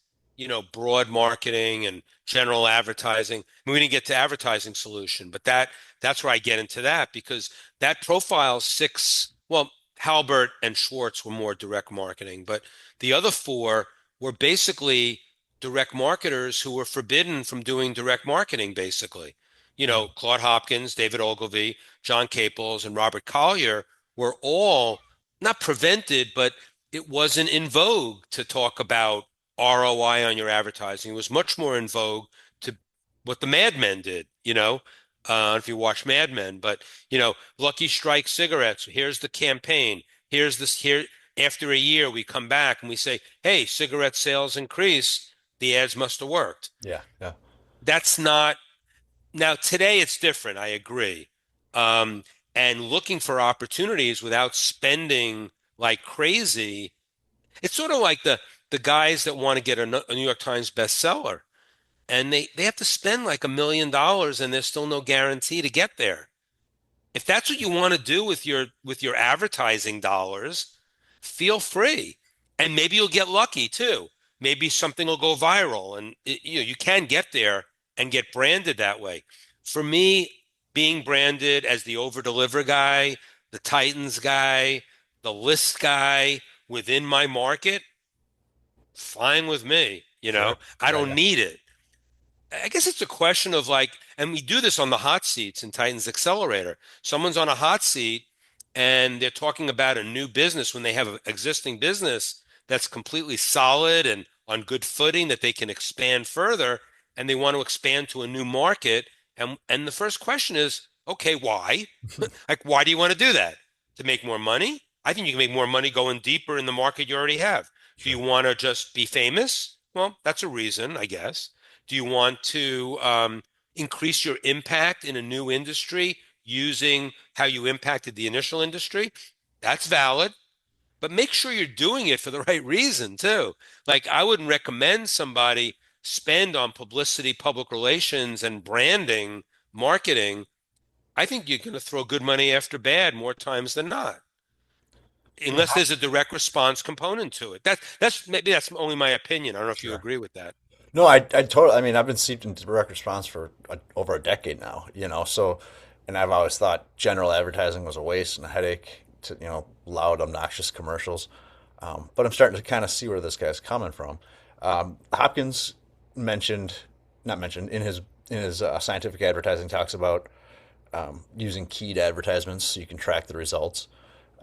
broad marketing and general advertising. I mean, we didn't get to advertising solution, but that's where I get into that because that profile well, Halbert and Schwartz were more direct marketing, but the other four were basically direct marketers who were forbidden from doing direct marketing, basically. Claude Hopkins, David Ogilvy, John Caples, and Robert Collier were all not prevented, but it wasn't in vogue to talk about ROI on your advertising. It was much more in vogue to what the Mad Men did, if you watch Mad Men, but Lucky Strike cigarettes, here's the campaign. Here's this here. After a year, we come back and we say, hey, cigarette sales increase. The ads must have worked. Yeah, yeah. That's not now today it's different, I agree. Um, and looking for opportunities without spending like crazy. It's sort of like the guys that want to get a New York Times bestseller and they have to spend like $1 million and there's still no guarantee to get there. If that's what you want to do with your advertising dollars, feel free. And maybe you'll get lucky too. Maybe something will go viral and you can get there and get branded that way. For me, being branded as the overdeliver guy, the Titans guy, the list guy within my market, fine with me. Sure. I Yeah, don't yeah. need it. I guess it's a question of like, and we do this on the hot seats in Titans Accelerator. Someone's on a hot seat and they're talking about a new business when they have an existing business that's completely solid and on good footing that they can expand further, and they want to expand to a new market. And the first question is, okay, why? Like, why do you want to do that? To make more money? I think you can make more money going deeper in the market you already have. Do you Sure. want to just be famous? Well, that's a reason, I guess. Do you want to increase your impact in a new industry using how you impacted the initial industry? That's valid, but make sure you're doing it for the right reason too. Like I wouldn't recommend somebody spend on publicity, public relations, and branding, marketing. I think you're going to throw good money after bad more times than not, Yeah. unless there's a direct response component to it. That's maybe that's only my opinion. I don't know if you Sure. agree with that. No, I totally. I mean, I've been steeped in direct response for over a decade now. So, and I've always thought general advertising was a waste and a headache to loud, obnoxious commercials. But I'm starting to kind of see where this guy's coming from. Hopkins mentioned, not mentioned in his scientific advertising talks about using keyed advertisements so you can track the results.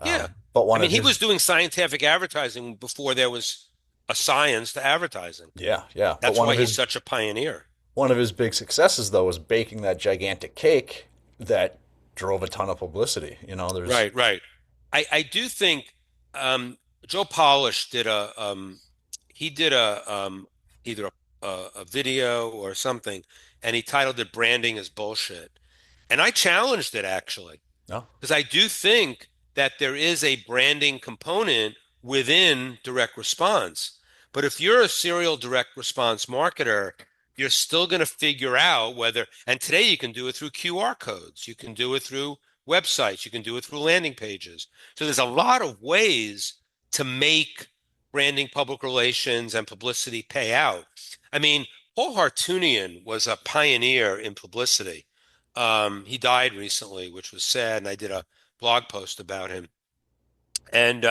Yeah. But I one mean, of he his was doing scientific advertising before there was a science to advertising. Yeah, yeah. But That's why he's such a pioneer. one of his big successes though was baking that gigantic cake that drove a ton of publicity. There's Right, right. I do think Joe Polish did a either a video or something, and he titled it "Branding is Bullshit," and I challenged it actually. no, Because I do think that there is a branding component within direct response. But if you're a serial direct response marketer, you're still going to figure out whether, and today you can do it through QR codes, you can do it through websites, you can do it through landing pages. So there's a lot of ways to make branding, public relations, and publicity pay out. I mean, Paul Hartunian was a pioneer in publicity. He died recently, which was sad, and I did a blog post about him. And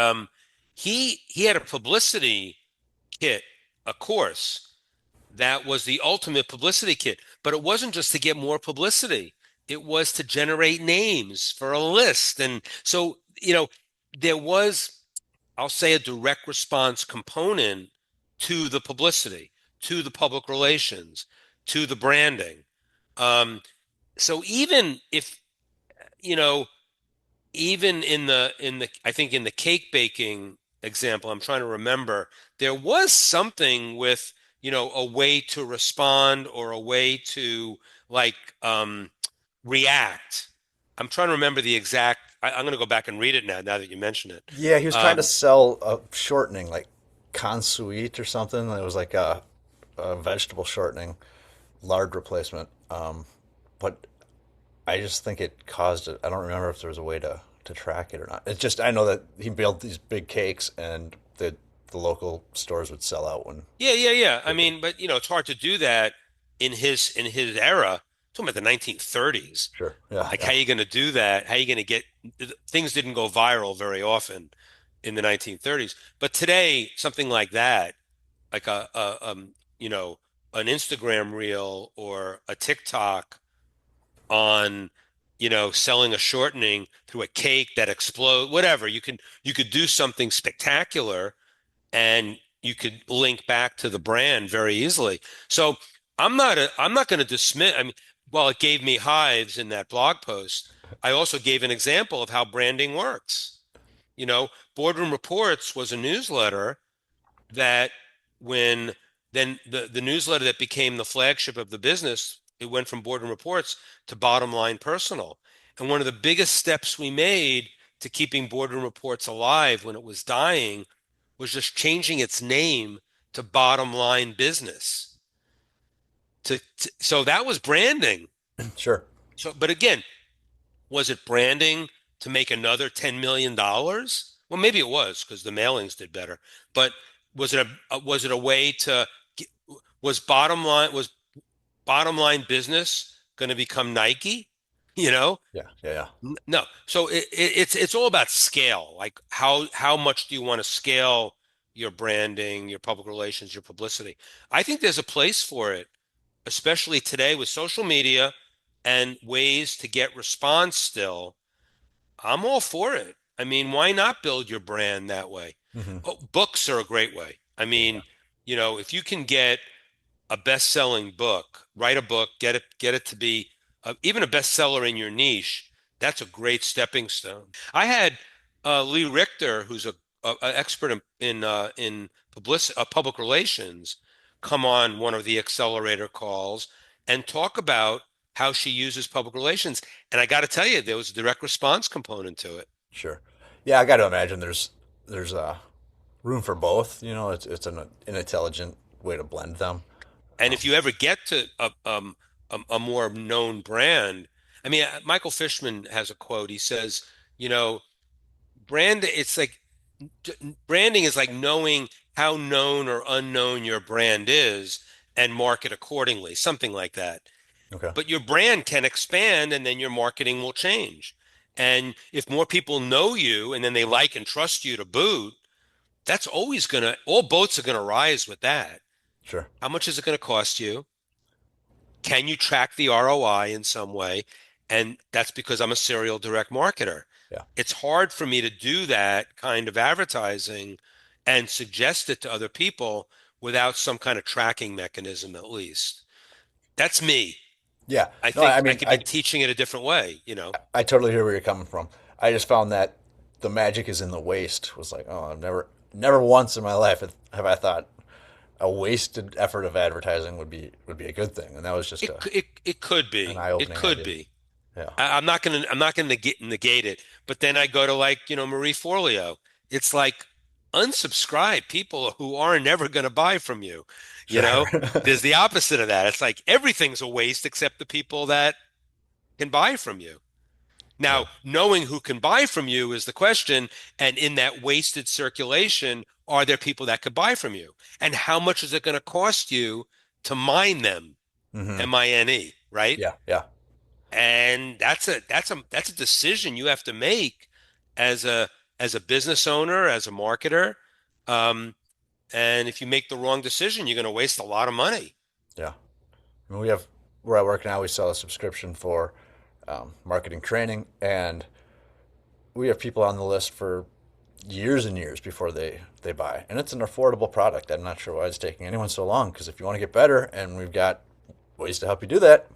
he had a publicity kit, a course that was the ultimate publicity kit. But it wasn't just to get more publicity; it was to generate names for a list. And so, there was, I'll say, a direct response component to the publicity, to the public relations, to the branding. Um, so even if you know even in the I think in the cake baking example, I'm trying to remember, there was something with a way to respond or a way to like react. I'm trying to remember the exact. I'm going to go back and read it now that you mention it. yeah, he was trying to um sell a shortening like consuite or something. It was like a vegetable shortening, lard replacement. But I just think it caused it. I don't remember if there was a way to track it or not. It's just I know that he built these big cakes and the local stores would sell out when yeah, yeah, yeah. I they did. mean, but it's hard to do that in his era. I'm talking about the 1930s. Sure. Yeah. Like, Yeah. how are you going to do that? How are you going to get things didn't go viral very often in the 1930s. But today, something like that, like an Instagram reel or a TikTok, on, selling a shortening through a cake that explodes, whatever. You could do something spectacular and you could link back to the brand very easily. So I'm not going to dismiss. I mean, while it gave me hives in that blog post, I also gave an example of how branding works. Boardroom Reports was a newsletter that when then the newsletter that became the flagship of the business, it went from Boardroom Reports to Bottom Line Personal. And one of the biggest steps we made to keeping Boardroom Reports alive when it was dying was just changing its name to Bottom Line Business. So that was branding. Sure. So, but again, was it branding to make another $10 million? Well, maybe it was because the mailings did better. But was it a way to was bottom line business going to become Nike? You know, Yeah. Yeah. Yeah. No. So it's all about scale. Like how much do you want to scale your branding, your public relations, your publicity? I think there's a place for it, especially today with social media and ways to get response still. I'm all for it. I mean, why not build your brand that way? Hmm. Oh, books are a great way. I Yeah. mean, if you can get a best-selling book, write a book, get it to be even a bestseller in your niche. That's a great stepping stone. I had Lee Richter, who's a expert in public relations, come on one of the accelerator calls and talk about how she uses public relations. And I got to tell you, there was a direct response component to it. Sure. Yeah, I got to imagine there's room for both. It's an intelligent way to blend them. And Um, if you ever get to a more known brand, I mean, Michael Fishman has a quote. He says, you know, it's like branding is like knowing how known or unknown your brand is and market accordingly, something like that. okay. But your brand can expand and then your marketing will change. And if more people know you and then they like and trust you to boot, that's always all boats are going to rise with that. Sure. How much is it going to cost you? Can you track the ROI in some way? And that's because I'm a serial direct marketer. Yeah. It's hard for me to do that kind of advertising and suggest it to other people without some kind of tracking mechanism, at least. That's me. Yeah. I No, I think I mean, could be teaching it a different way. I totally hear where you're coming from. I just found that the magic is in the waste. Was like, oh, I've never once in my life have I thought a wasted effort of advertising would be a good thing, and that was just It could an be. eye It opening could idea. be. Yeah. I'm not gonna negate it. But then I go to like, Marie Forleo. It's like unsubscribe people who are never gonna buy from you. You Sure. know, there's the opposite of that. It's like everything's a waste except the people that can buy from you. Yeah. Now, knowing who can buy from you is the question. And in that wasted circulation, are there people that could buy from you? And how much is it going to cost you to mine them? Hmm. MINE, right? Yeah. Yeah. And that's a decision you have to make as a business owner, as a marketer. Um, and if you make the wrong decision, you're going to waste a lot of money. Yeah. I mean, we have where I work now. We sell a subscription for marketing training, and we have people on the list for years and years before they buy, and it's an affordable product. I'm not sure why it's taking anyone so long. Because if you want to get better, and we've got ways to help you do that,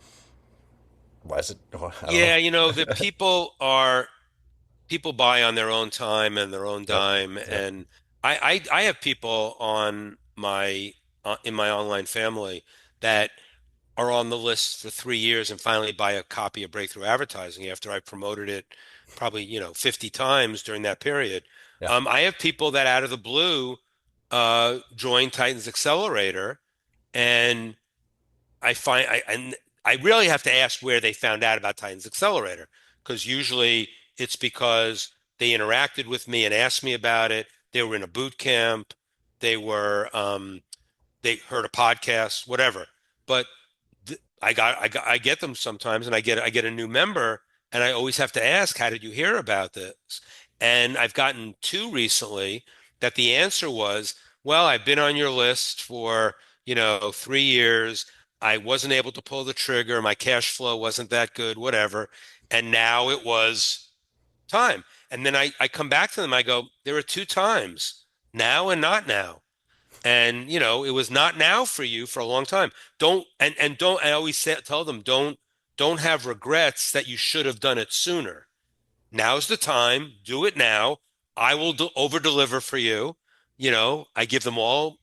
why is it? I don't know. Yeah, the people buy on their own time and their own Yep. dime. Yep. And I have people on in my online family that are on the list for 3 years and finally buy a copy of Breakthrough Advertising after I promoted it probably 50 times during that period. Yeah. I have people that out of the blue join Titan's Accelerator, and and I really have to ask where they found out about Titan's Accelerator, because usually it's because they interacted with me and asked me about it. They were in a boot camp. They heard a podcast, whatever. But I get them sometimes, and I get a new member, and I always have to ask, how did you hear about this? And I've gotten two recently that the answer was, well, I've been on your list for 3 years. I wasn't able to pull the trigger. My cash flow wasn't that good, whatever. And now it was time. And then I come back to them. I go, there are two times, now and not now. And it was not now for you for a long time. Don't, I always tell them, don't have regrets that you should have done it sooner. Now's the time. Do it now. I will over deliver for you. I give them all,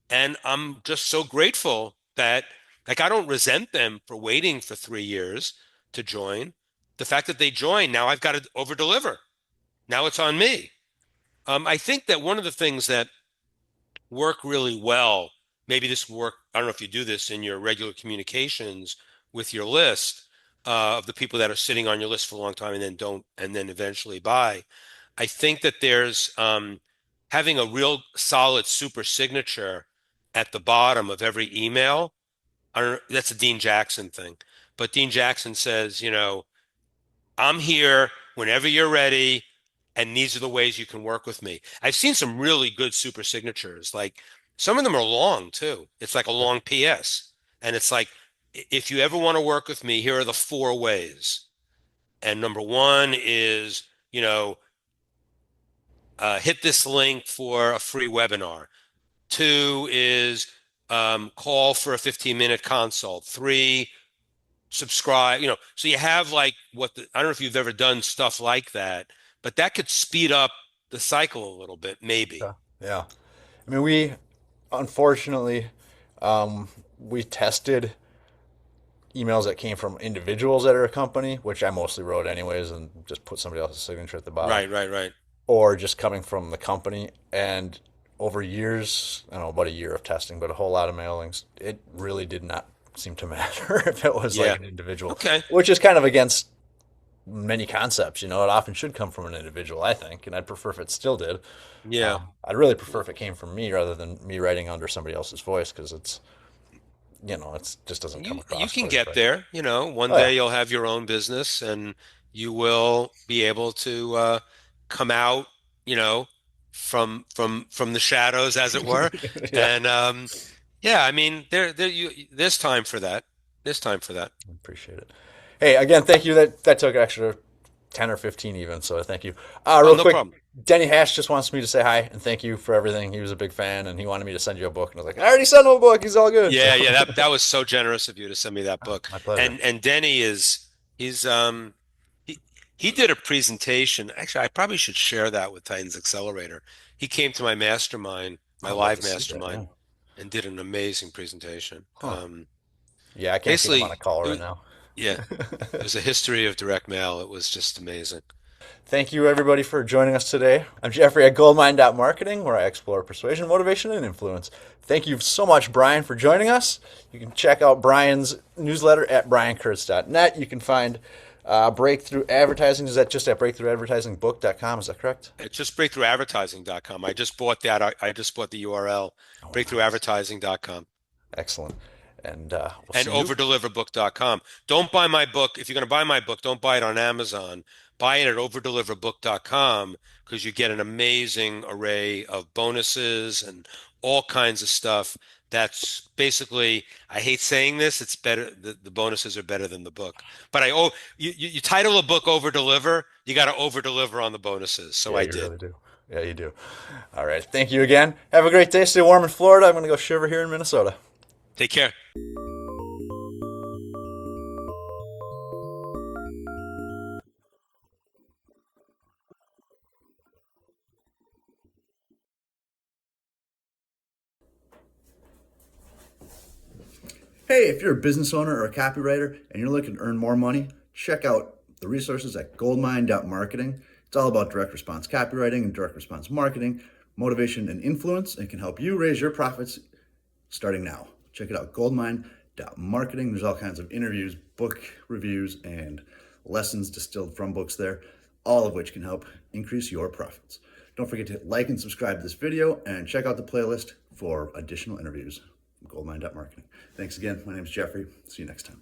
and I'm just so grateful that, like, I don't resent them for waiting for 3 years to join. The fact that they join, now I've got to over deliver. Now it's on me. I think that one of the things that work really well, maybe this work, I don't know if you do this in your regular communications with your list, of the people that are sitting on your list for a long time and then don't, and then eventually buy. I think that there's having a real solid super signature at the bottom of every email. I don't, that's a Dean Jackson thing, but Dean Jackson says, I'm here whenever you're ready, and these are the ways you can work with me. I've seen some really good super signatures. Like, some of them are long too. It's like a long PS. And it's like, if you ever want to work with me, here are the 4 ways. And number one is, hit this link for a free webinar. 2 is call for a 15-minute consult. 3, subscribe. So you have, like, I don't know if you've ever done stuff like that, but that could speed up the cycle a little bit, maybe. Yeah. Yeah. I mean, we unfortunately we tested emails that came from individuals at our company, which I mostly wrote anyways, and just put somebody else's signature at the bottom, Right. or just coming from the company. And over years, I don't know, about a year of testing, but a whole lot of mailings, it really did not seem to matter if it was Yeah. like an individual, Okay. which is kind of against many concepts. It often should come from an individual, I think, and I'd prefer if it still did. Yeah. I'd really prefer if it came from me rather than me writing under somebody else's voice, because it just doesn't come You across can very get right. there. One Oh yeah, day you'll have your own business and you will be able to come out, you know, from the shadows, as it were. yeah. And yeah, I mean, there's time for that. There's time for that. Appreciate it. Hey, again, thank you. That took an extra 10 or 15 even, so thank you. Oh, Real no quick, problem. Denny Hash just wants me to say hi and thank you for everything. He was a big fan and he wanted me to send you a book, and I was like, I already sent him a book. He's all good. So Yeah, that was so generous of you to send me that book. my pleasure. And Denny he's he he did a presentation. Actually, I probably should share that with Titans Accelerator. He came to my mastermind, my I'd love live to see that. mastermind, Yeah. and did an amazing presentation. Huh. Yeah, I can't get him on a Basically, call it right was, now. yeah, it was a history of direct mail. It was just amazing. Thank you, everybody, for joining us today. I'm Jeffrey at goldmine.marketing, where I explore persuasion, motivation, and influence. Thank you so much, Brian, for joining us. You can check out Brian's newsletter at briankurtz.net. You can find Breakthrough Advertising. Is that just at breakthroughadvertisingbook.com? Is that correct? It's just breakthroughadvertising.com. I just bought that. I just bought the URL, Oh, nice. breakthroughadvertising.com. Excellent. And we'll And see you. overdeliverbook.com. Don't buy my book. If you're going to buy my book, don't buy it on Amazon. Buy it at overdeliverbook.com, because you get an amazing array of bonuses and all kinds of stuff. That's basically, I hate saying this, it's better. The bonuses are better than the book. But you title a book Over Deliver, you got to over deliver on the bonuses. So Yeah, I you did. really do. Yeah, you do. All right. Thank you again. Have a great day. Stay warm in Florida. I'm going to go shiver here in Minnesota. Take care. Hey, if you're a business owner or a copywriter and you're looking to earn more money, check out the resources at goldmine.marketing. It's all about direct response copywriting and direct response marketing, motivation and influence, and can help you raise your profits starting now. Check it out, goldmine.marketing. There's all kinds of interviews, book reviews, and lessons distilled from books there, all of which can help increase your profits. Don't forget to hit like and subscribe to this video and check out the playlist for additional interviews from goldmine.marketing. Thanks again. My name is Jeffrey. See you next time.